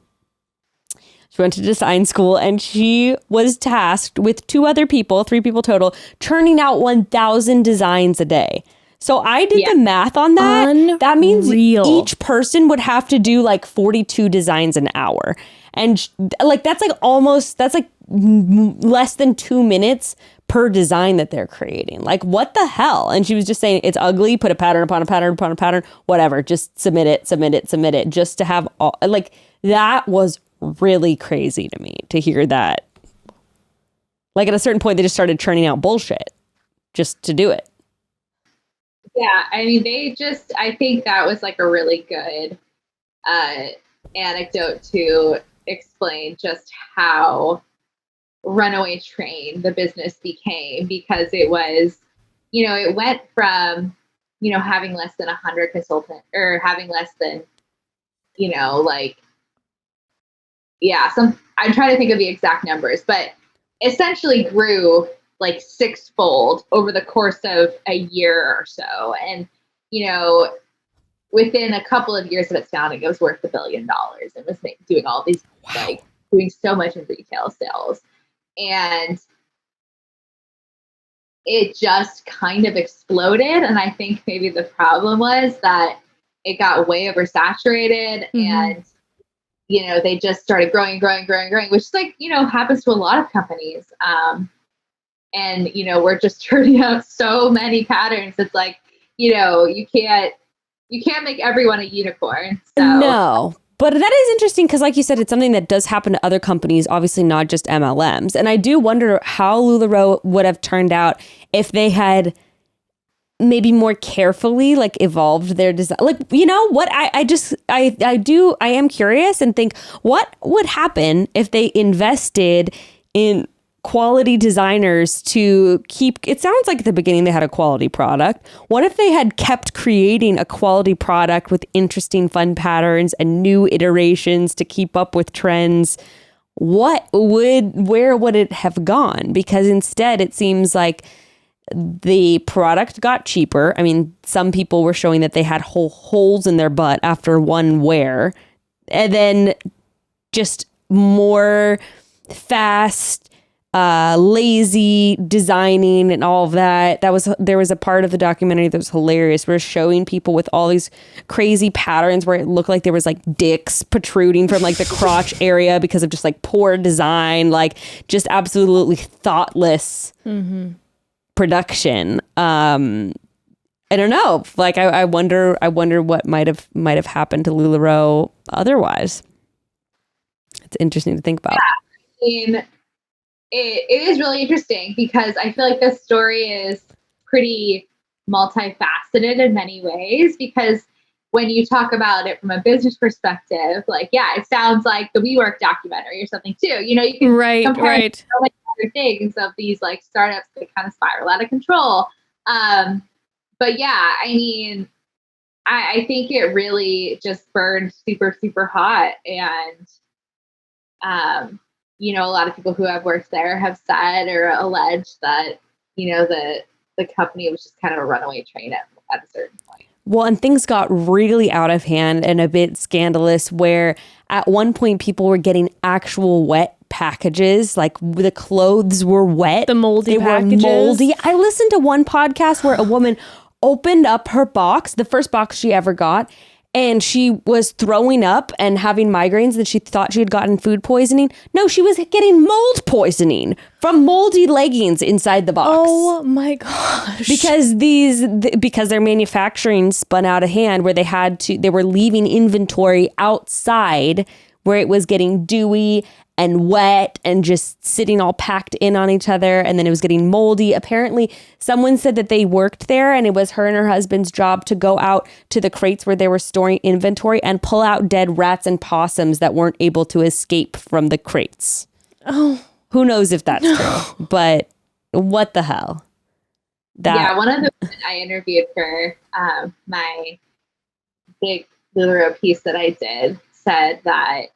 S2: She went to design school and she was tasked with 2 other people, 3 people total, churning out 1,000 designs a day. So I did the math on that.
S3: Unreal.
S2: That means each person would have to do like 42 designs an hour. And like, that's like less than 2 minutes per design that they're creating. Like, what the hell? And she was just saying, it's ugly, put a pattern upon a pattern upon a pattern, whatever, just submit it, just to have all, like, that was really crazy to me to hear that. Like, at a certain point, they just started churning out bullshit just to do it.
S4: Yeah, I mean, I think that was like a really good anecdote to explain just how runaway train the business became, because it was, you know, it went from, you know, having less than 100 consultants or having less than, you know, like, yeah, I'm trying to think of the exact numbers, but essentially grew like 6-fold over the course of a year or so. And, you know, within a couple of years of its founding, it was worth $1 billion and was doing all these, like, doing so much in retail sales. And it just kind of exploded. And I think maybe the problem was that it got way oversaturated and, you know, they just started growing, which is like, you know, happens to a lot of companies. And, you know, we're just turning out so many patterns. It's like, you know, you can't make everyone a unicorn. So.
S2: No. But that is interesting because, like you said, it's something that does happen to other companies, obviously not just MLMs. And I do wonder how LulaRoe would have turned out if they had maybe more carefully like evolved their design. Like, you know what? I am curious and think what would happen if they invested in quality designers to keep, it sounds like at the beginning they had a quality product. What if they had kept creating a quality product with interesting fun patterns and new iterations to keep up with trends? Where would it have gone? Because instead it seems like the product got cheaper. I mean, some people were showing that they had whole holes in their butt after one wear, and then just more fast, lazy designing and all of that. There was a part of the documentary that was hilarious. We're showing people with all these crazy patterns where it looked like there was like dicks protruding from like the crotch area because of just like poor design, like just absolutely thoughtless production. I don't know. Like I wonder what might have happened to LulaRoe otherwise. It's interesting to think about.
S4: Yeah, I mean, it is really interesting because I feel like this story is pretty multifaceted in many ways, because when you talk about it from a business perspective, like, yeah, it sounds like the WeWork documentary or something too. You know, you can compare so many other things of these like startups that kind of spiral out of control. But yeah, I mean, I think it really just burned super, super hot. And, you know, a lot of people who have worked there have said or alleged that, you know, the company was just kind of a runaway train at a certain point.
S2: Well, and things got really out of hand and a bit scandalous where at one point people were getting actual wet packages, like the clothes were wet.
S3: The moldy packages.
S2: Were moldy. I listened to one podcast where a woman opened up her box, the first box she ever got, and she was throwing up and having migraines and she thought she had gotten food poisoning. No, she was getting mold poisoning from moldy leggings inside the box.
S3: Oh my gosh.
S2: Because their manufacturing spun out of hand where they were leaving inventory outside where it was getting dewy and wet and just sitting all packed in on each other. And then it was getting moldy. Apparently, someone said that they worked there and it was her and her husband's job to go out to the crates where they were storing inventory and pull out dead rats and possums that weren't able to escape from the crates.
S3: Oh.
S2: Who knows if that's true? But what the hell?
S4: Yeah, one of the women I interviewed for my big LulaRoe piece that I did said that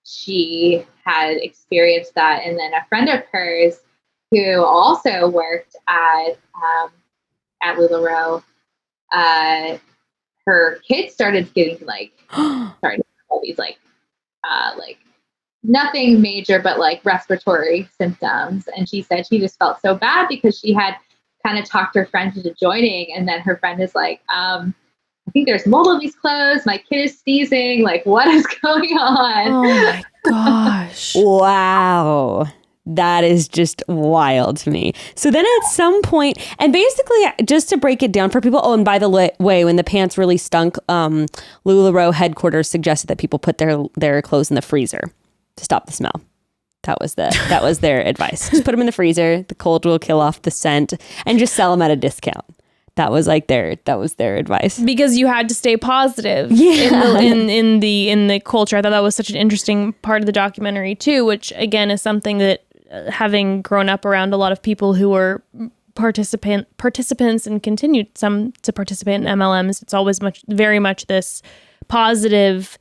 S4: she had experienced that. And then a friend of hers who also worked at LulaRoe, her kids started getting all these like nothing major, but like respiratory symptoms. And she said she just felt so bad because she had kind of talked her friend into joining. And then her friend is like, I think there's mold on these clothes. My kid is sneezing. Like, what is going on?
S3: Oh my gosh.
S2: Wow. That is just wild to me. So then at some point, and basically just to break it down for people, oh, and by the way, when the pants really stunk, LulaRoe headquarters suggested that people put their clothes in the freezer to stop the smell. That was their advice. Just put them in the freezer. The cold will kill off the scent and just sell them at a discount. That was their advice.
S3: Because you had to stay positive
S2: Yeah.
S3: in the culture. I thought that was such an interesting part of the documentary too, which again is something that having grown up around a lot of people who were participants and continued some to participate in MLMs, it's always very much this positive,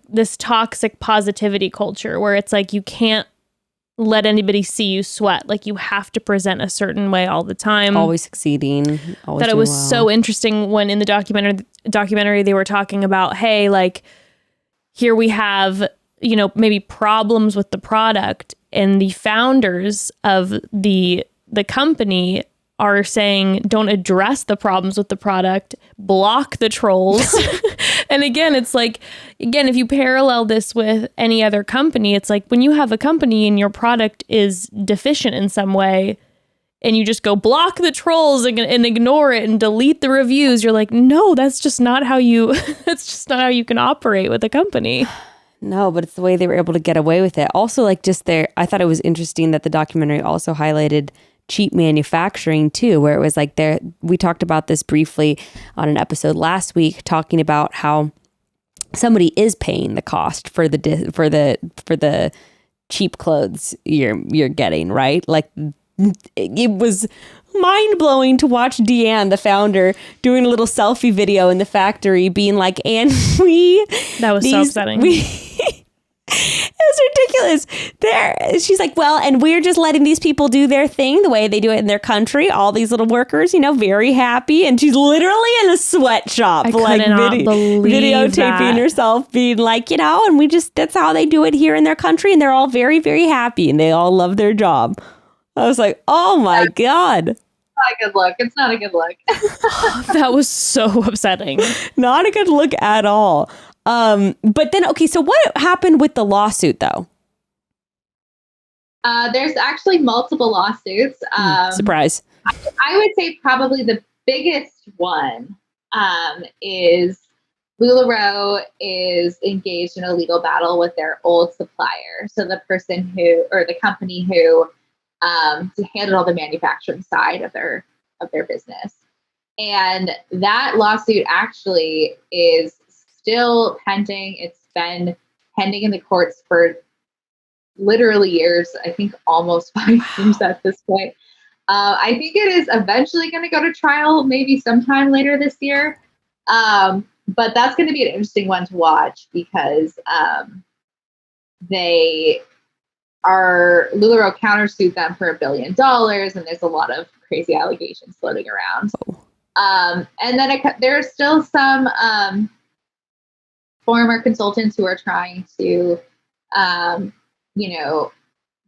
S3: this toxic positivity culture where it's like you can't let anybody see you sweat. Like you have to present a certain way all the time.
S2: Always succeeding. Always
S3: that it was
S2: well.
S3: so interesting when in the documentary they were talking about, hey, like here we have, you know, maybe problems with the product, and the founders of the company are saying, don't address the problems with the product, block the trolls. And again, it's like, if you parallel this with any other company, it's like when you have a company and your product is deficient in some way and you just go block the trolls and ignore it and delete the reviews, you're like, no, that's just not how you can operate with a company.
S2: No, but it's the way they were able to get away with it. Also, like I thought it was interesting that the documentary also highlighted cheap manufacturing too, where it was like we talked about this briefly on an episode last week, talking about how somebody is paying the cost for the cheap clothes you're getting, right? Like it was mind-blowing to watch Deanne, the founder, doing a little selfie video in the factory being like, and
S3: that was so upsetting.
S2: It was ridiculous. She's like, well, and we're just letting these people do their thing the way they do it in their country. All these little workers, you know, very happy. And she's literally in a sweatshop, like videotaping herself being like, you know, and that's how they do it here in their country. And they're all very, very happy and they all love their job. I was like, oh my God.
S4: Not a good look. It's not a good look.
S3: That was so upsetting.
S2: Not a good look at all. But then, okay, so what happened with the lawsuit though?
S4: There's actually multiple lawsuits.
S2: Surprise.
S4: I would say probably the biggest one is LulaRoe is engaged in a legal battle with their old supplier. So the company who handled all the manufacturing side of their business. And that lawsuit actually is still pending. It's been pending in the courts for literally years. I think almost 5 years at this point. I think it is eventually going to go to trial, maybe sometime later this year. But that's going to be an interesting one to watch because LulaRoe countersued them for $1 billion, and there's a lot of crazy allegations floating around. And then there's still some former consultants who are trying to,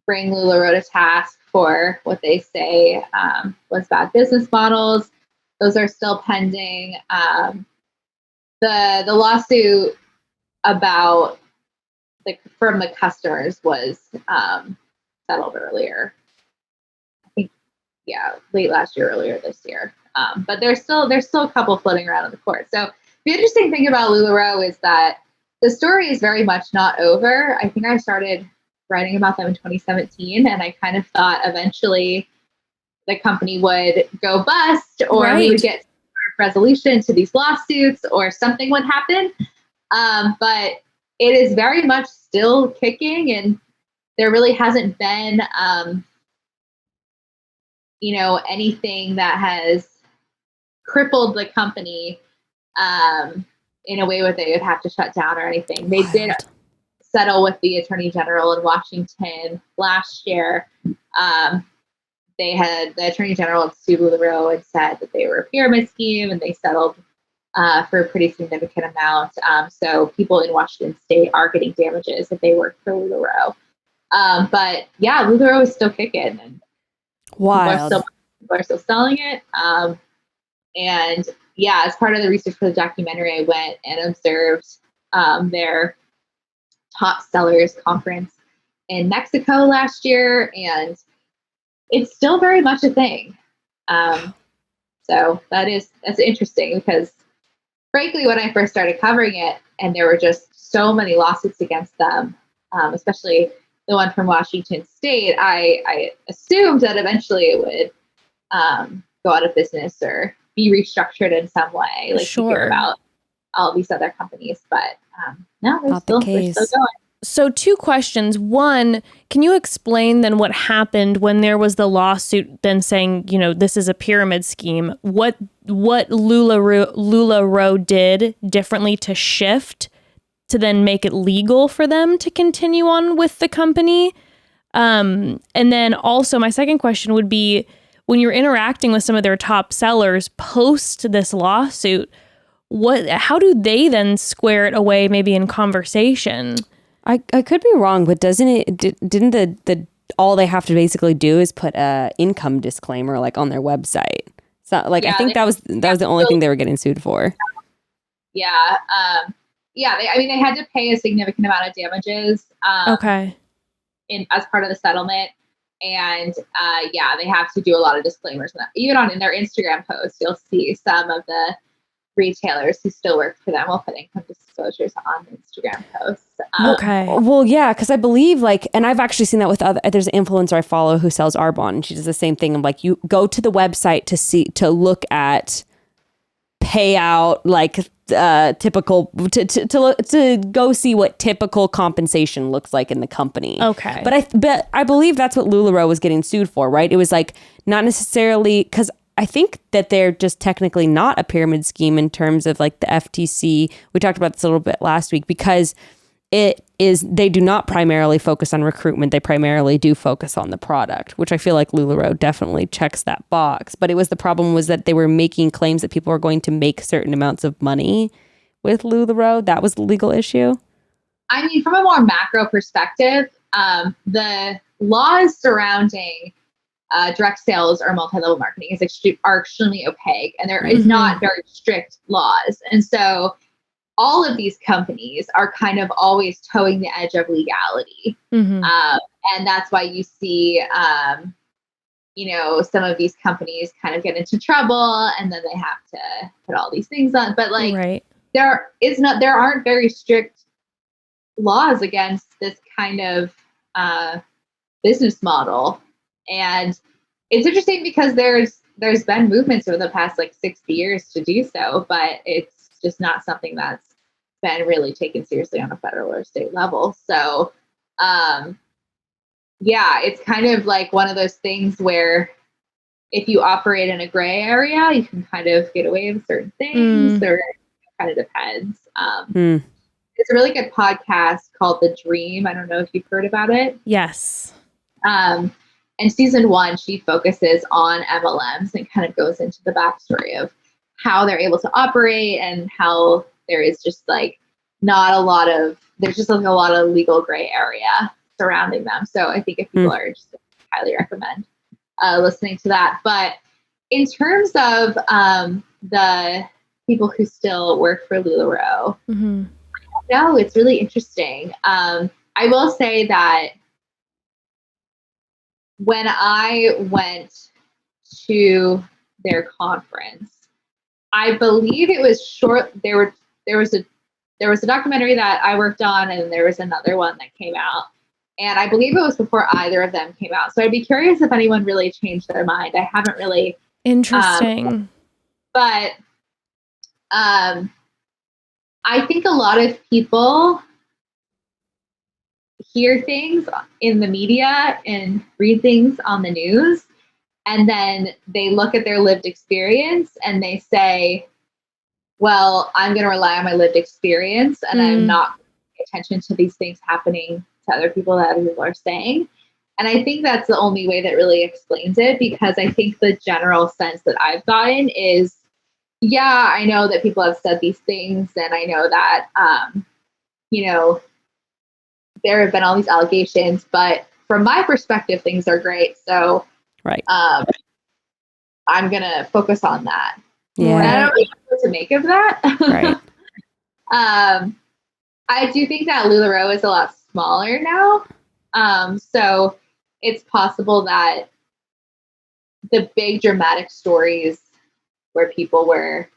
S4: bring LulaRoe to task for what they say was bad business models. Those are still pending. The lawsuit about from the customers was settled earlier. I think, late last year, earlier this year. But there's still a couple floating around in the court. So the interesting thing about LulaRoe is that the story is very much not over. I think I started writing about them in 2017, and I kind of thought eventually the company would go bust, or we would get resolution to these lawsuits, or something would happen. But it is very much still kicking, and there really hasn't been, anything that has crippled the company in a way where they would have to shut down or anything. They did settle with the Attorney General in Washington last year. The Attorney General sued LulaRoe and said that they were a pyramid scheme, and they settled for a pretty significant amount. So people in Washington State are getting damages if they work for LulaRoe. But LulaRoe is still kicking, and
S2: wild.
S4: People are still selling it. And as part of the research for the documentary, I went and observed their top sellers conference in Mexico last year, and it's still very much a thing. So that's interesting because, frankly, when I first started covering it, and there were just so many lawsuits against them, especially the one from Washington State, I assumed that eventually it would go out of business or be restructured in some way, like you hear about all these other companies. But no, they're still going.
S3: So 2 questions. One, can you explain then what happened when there was the lawsuit then saying, this is a pyramid scheme? What LulaRoe did differently to shift to then make it legal for them to continue on with the company? And then also my second question would be, when you're interacting with some of their top sellers post this lawsuit, how do they then square it away maybe in conversation?
S2: I could be wrong, but didn't the all they have to basically do is put a income disclaimer like on their website? So I think that was the only thing they were getting sued for.
S4: They had to pay a significant amount of damages. As part of the settlement, and they have to do a lot of disclaimers. Even in their Instagram posts, you'll see some of the retailers who still work for them will put income disclosures on Instagram posts.
S2: Because I believe and I've actually seen that with there's an influencer I follow who sells Arbonne, and she does the same thing. And you go to the website to look at payout, typical to go see what typical compensation looks like in the company.
S3: Okay.
S2: But I believe that's what LulaRoe was getting sued for, right? It was not necessarily, because I think that they're just technically not a pyramid scheme in terms of the FTC. We talked about this a little bit last week, because they do not primarily focus on recruitment. They primarily do focus on the product, which I feel like LulaRoe definitely checks that box. But the problem was that they were making claims that people were going to make certain amounts of money with LulaRoe. That was the legal issue.
S4: I mean, from a more macro perspective, the laws surrounding direct sales or multi-level marketing are extremely opaque, and there is not very strict laws. And so all of these companies are kind of always towing the edge of legality. And that's why you see, some of these companies kind of get into trouble, and then they have to put all these things on. But there aren't very strict laws against this kind of business model. And it's interesting because there's been movements over the past 60 years to do so, but it's just not something that's been really taken seriously on a federal or state level. So, it's kind of one of those things where if you operate in a gray area, you can kind of get away with certain things, or kind of depends. It's a really good podcast called The Dream. I don't know if you've heard about it.
S3: Yes.
S4: And season 1, she focuses on MLMs and kind of goes into the backstory of how they're able to operate and how there is just like there's just like a lot of legal gray area surrounding them. So I think if people are interested, I highly recommend listening to that. But in terms of the people who still work for LulaRoe, no, it's really interesting. I will say that when I went to their conference, I believe it was short. There was a documentary that I worked on, and there was another one that came out. And I believe it was before either of them came out. So I'd be curious if anyone really changed their mind. I haven't really.
S3: Interesting.
S4: But I think a lot of people hear things in the media and read things on the news, and then they look at their lived experience and they say, well, I'm going to rely on my lived experience, and I'm not paying attention to these things happening to other people that other people are saying. And I think that's the only way that really explains it, because I think the general sense that I've gotten is, yeah, I know that people have said these things, and I know that, there have been all these allegations, but from my perspective, things are great. So I'm going to focus on that.
S2: Yeah.
S4: And I don't really know what to make of that.
S2: Right.
S4: I do think that LulaRoe is a lot smaller now. So it's possible that the big dramatic stories where people were,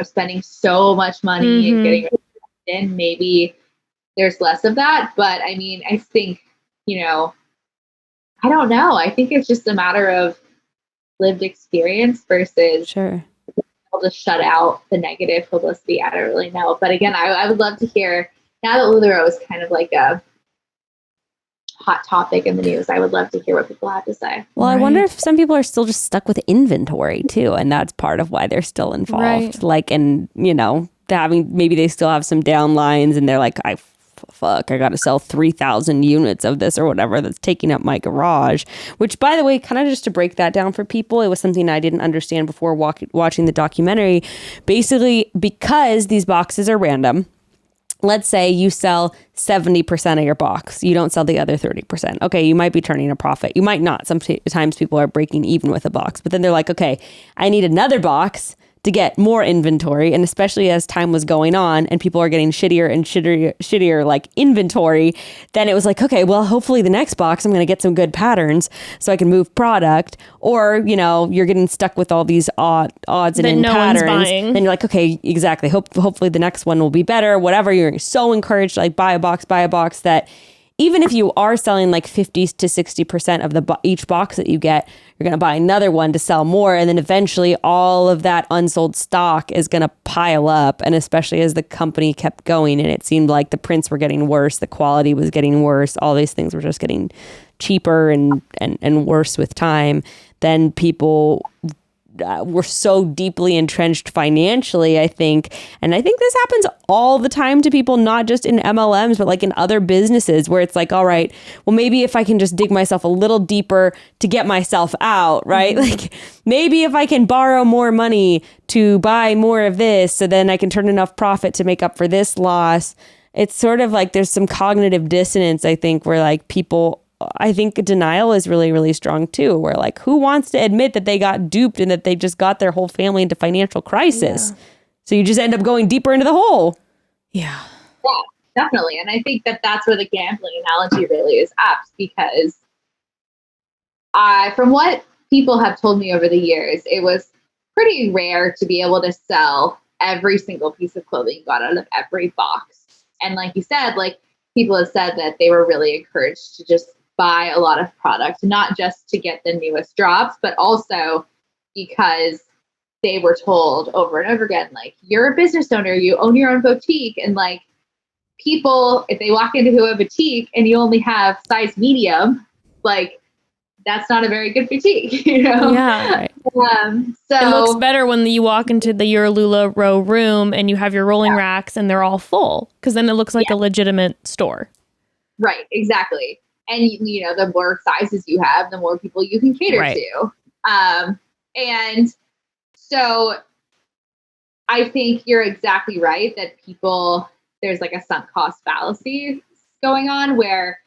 S4: spending so much money and getting in, maybe there's less of that. But I mean, I think, I don't know. I think it's just a matter of lived experience versus able to shut out the negative publicity. I don't really know. But again, I would love to hear, now that LulaRoe is kind of like a hot topic in the news, I would love to hear what people have to say.
S2: Well, I wonder if some people are still just stuck with inventory too, and that's part of why they're still involved.
S3: Right.
S2: Like, and maybe they still have some downlines, and they're like, I got to sell 3,000 units of this or whatever that's taking up my garage. Which, by the way, kind of just to break that down for people, it was something I didn't understand before watching the documentary. Basically, because these boxes are random, let's say you sell 70% of your box. You don't sell the other 30%. Okay, you might be turning a profit. You might not. Sometimes people are breaking even with a box. But then they're like, okay, I need another box to get more inventory. And especially as time was going on and people are getting shittier and shittier like inventory, then it was like, okay, well, hopefully the next box I'm going to get some good patterns so I can move product. Or, you're getting stuck with all these odds and in patterns. Then you're like, okay, exactly. Hopefully the next one will be better. Whatever. You're so encouraged to like buy a box that even if you are selling like 50 to 60% of each box that you get, you're going to buy another one to sell more. And then eventually all of that unsold stock is going to pile up. And especially as the company kept going and it seemed like the prints were getting worse, the quality was getting worse, all these things were just getting cheaper and worse with time, then people were so deeply entrenched financially, I think. And I think this happens all the time to people, not just in MLMs, but like in other businesses where it's like, all right, well, maybe if I can just dig myself a little deeper to get myself out, right? Like maybe if I can borrow more money to buy more of this, so then I can turn enough profit to make up for this loss. It's sort of like there's some cognitive dissonance, I think, where like people, I think denial is really, really strong too, where like, who wants to admit that they got duped and that they just got their whole family into financial crisis? Yeah. So you just end up going deeper into the hole.
S3: Yeah.
S4: Yeah, definitely. And I think that that's where the gambling analogy really is apt, because from what people have told me over the years, it was pretty rare to be able to sell every single piece of clothing you got out of every box. And like you said, like people have said that they were really encouraged to just buy a lot of product, not just to get the newest drops, but also because they were told over and over again, like, you're a business owner, you own your own boutique. And like people, if they walk into a boutique and you only have size medium, like that's not a very good boutique, you know?
S3: Yeah. Right.
S4: So
S3: It looks better when you walk into your LulaRoe room and you have your rolling racks and they're all full, because then it looks like a legitimate store.
S4: Right, exactly. And you know, the more sizes you have, the more people you can cater to. And so I think you're exactly right that there's like a sunk cost fallacy going on where,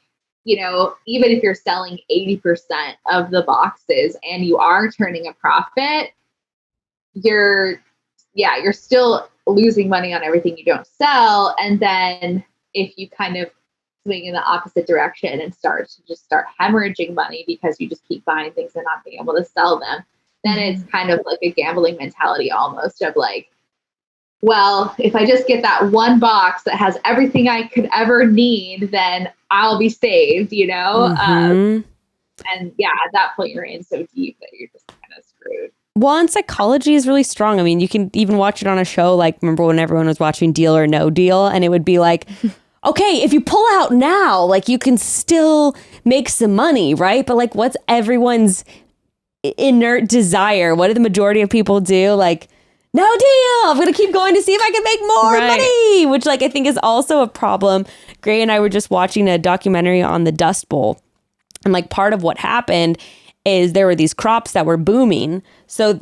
S4: you know, even if you're selling 80% of the boxes and you are turning a profit, you're still losing money on everything you don't sell. And then if you kind of swing in the opposite direction and start hemorrhaging money because you just keep buying things and not being able to sell them, then it's kind of like a gambling mentality almost of like, well, if I just get that one box that has everything I could ever need, then I'll be saved, you know? And at that point you're in so deep that you're just kind of screwed.
S2: Well, and psychology is really strong. I mean, you can even watch it on a show. Like, remember when everyone was watching Deal or No Deal? And it would be like, okay, if you pull out now, like you can still make some money, right? But like, what's everyone's inert desire? What do the majority of people do? Like, no deal. I'm going to keep going to see if I can make more money, which like I think is also a problem. Gray and I were just watching a documentary on the Dust Bowl. And like part of what happened is there were these crops that were booming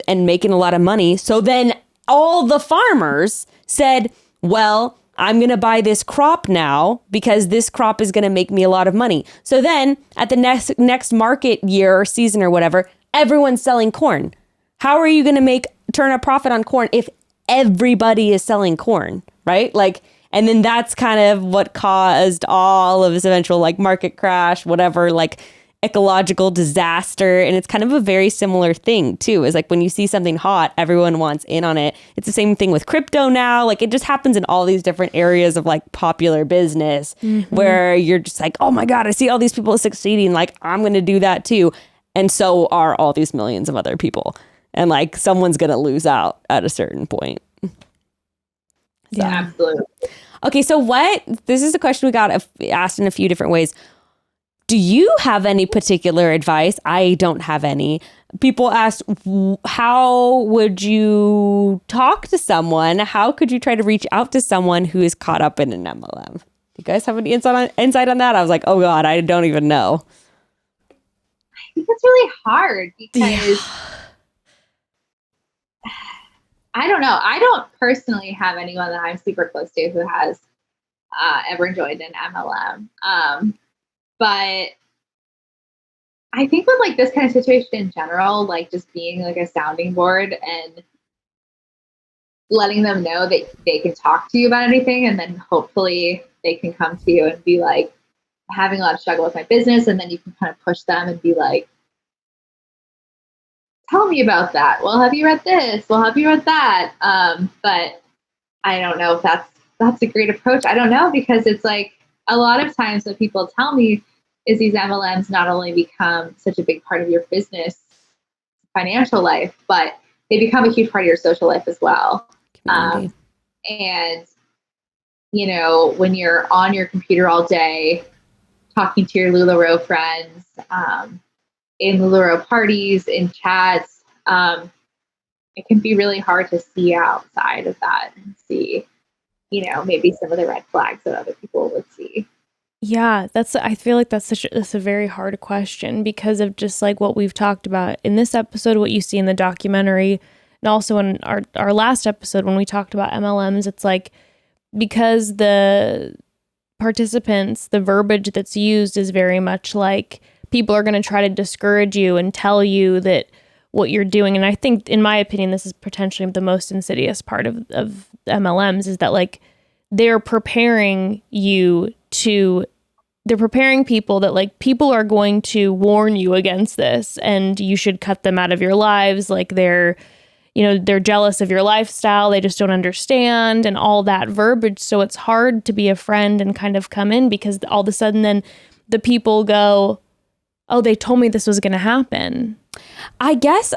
S2: and making a lot of money. So then all the farmers said, well, I'm going to buy this crop now because this crop is going to make me a lot of money. So then at the next market year or season or whatever, everyone's selling corn. How are you going to turn a profit on corn if everybody is selling corn, right? Like, and then that's kind of what caused all of this eventual like market crash, whatever, like ecological disaster. And it's kind of a very similar thing too, is like when you see something hot, everyone wants in on it. It's the same thing with crypto now. Like it just happens in all these different areas of like popular business where you're just like, oh my God, I see all these people succeeding. Like I'm going to do that too. And so are all these millions of other people. And like someone's going to lose out at a certain point.
S4: Yeah, absolutely.
S2: Okay, so this is a question we got asked in a few different ways. Do you have any particular advice? I don't have any. People asked, how would you talk to someone? How could you try to reach out to someone who is caught up in an MLM? Do you guys have any insight on that? I was like, oh God, I don't even know.
S4: I think it's really hard because I don't know. I don't personally have anyone that I'm super close to who has ever joined an MLM. But I think with like this kind of situation in general, like just being like a sounding board and letting them know that they can talk to you about anything, and then hopefully they can come to you and be like, having a lot of struggle with my business, and then you can kind of push them and be like, tell me about that. Well, have you read this? Well, have you read that? But I don't know if that's a great approach. I don't know, because it's like a lot of times what people tell me is these MLMs not only become such a big part of your business financial life, but they become a huge part of your social life as well. And, you know, when you're on your computer all day, talking to your LulaRoe friends, in LulaRoe parties, in chats, it can be really hard to see outside of that and see, you know, maybe some of the red flags that other people would see.
S3: Yeah, I feel like that's a very hard question because of just like what we've talked about in this episode, what you see in the documentary, and also in our last episode when we talked about MLMs. It's like, because the participants, the verbiage that's used is very much like people are going to try to discourage you and tell you that what you're doing. And I think, in my opinion, this is potentially the most insidious part of MLMs, is that like they're preparing people that like people are going to warn you against this and you should cut them out of your lives. Like they're jealous of your lifestyle. They just don't understand, and all that verbiage. So it's hard to be a friend and kind of come in, because all of a sudden then the people go, oh, they told me this was going to happen.
S2: I guess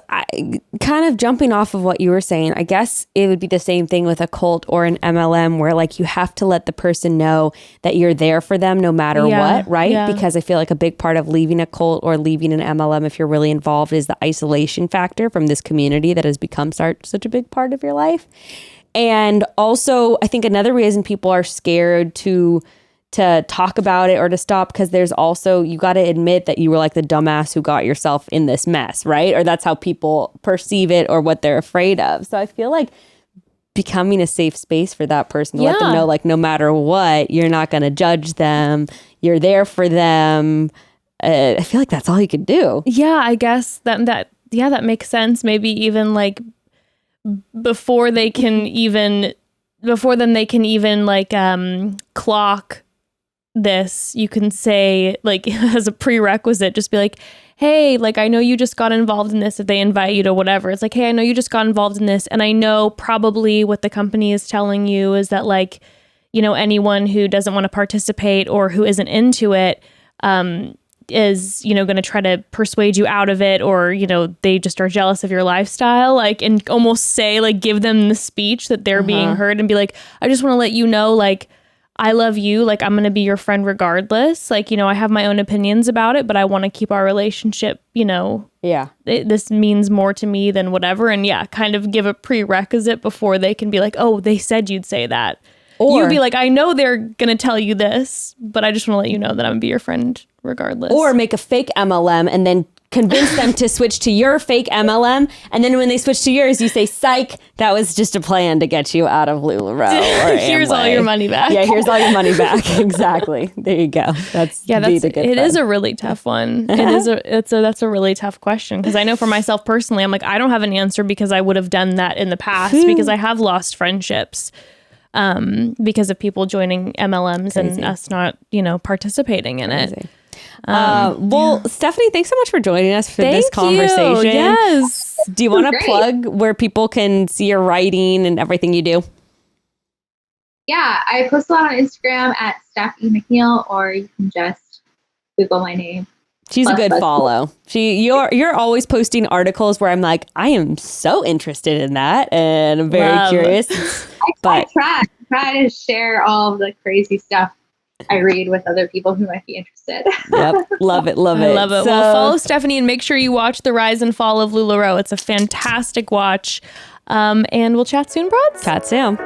S2: kind of jumping off of what you were saying, I guess it would be the same thing with a cult or an MLM where like you have to let the person know that you're there for them no matter what, right? Yeah. Because I feel like a big part of leaving a cult or leaving an MLM, if you're really involved, is the isolation factor from this community that has become such a big part of your life. And also, I think another reason people are scared to talk about it or to stop, because there's also, you got to admit that you were like the dumbass who got yourself in this mess, right? Or that's how people perceive it or what they're afraid of. So I feel like becoming a safe space for that person to let them know, like, no matter what, you're not going to judge them. You're there for them. I feel like that's all you can do.
S3: Yeah, I guess that makes sense. Maybe even like before then they can even like clock this, you can say, like, as a prerequisite, just be like, hey, like, I know you just got involved in this. If they invite you to whatever, it's like, hey, I know you just got involved in this, and I know probably what the company is telling you is that, like, you know, anyone who doesn't want to participate or who isn't into it is, you know, going to try to persuade you out of it, or, you know, they just are jealous of your lifestyle, like, and almost say, like, give them the speech that they're being heard and be like, I just want to let you know, like, I love you. Like, I'm going to be your friend regardless. Like, you know, I have my own opinions about it, but I want to keep our relationship, you know. Yeah. This means more to me than whatever. And kind of give a prerequisite before they can be like, oh, they said you'd say that. Or you'd be like, I know they're going to tell you this, but I just want to let you know that I'm going to be your friend regardless. Or
S2: make a fake MLM and then convince them to switch to your fake MLM. And then when they switch to yours, you say, psych, that was just a plan to get you out of LulaRoe.
S3: Here's all your money back.
S2: Yeah, here's all your money back. Exactly. There you go. It
S3: is a really tough one. That's a really tough question, because I know for myself personally, I'm like, I don't have an answer, because I would have done that in the past, because I have lost friendships because of people joining MLMs and us not, you know, participating in it.
S2: Stephanie, thanks so much for joining us for this conversation.
S3: Yes.
S2: Do you want to plug where people can see your writing and everything you do?
S4: Yeah, I post a lot on Instagram at Stephanie McNeil, or you can just Google my name.
S2: She's a good follow. You're always posting articles where I'm like, I am so interested in that, and I'm very curious.
S4: I try to share all of the crazy stuff I read with other people who might be interested.
S2: Yep. Love it. Love it.
S3: I love it. Well, follow Stephanie and make sure you watch The Rise and Fall of LulaRoe. It's a fantastic watch. And we'll chat soon, broads.
S2: Chat soon.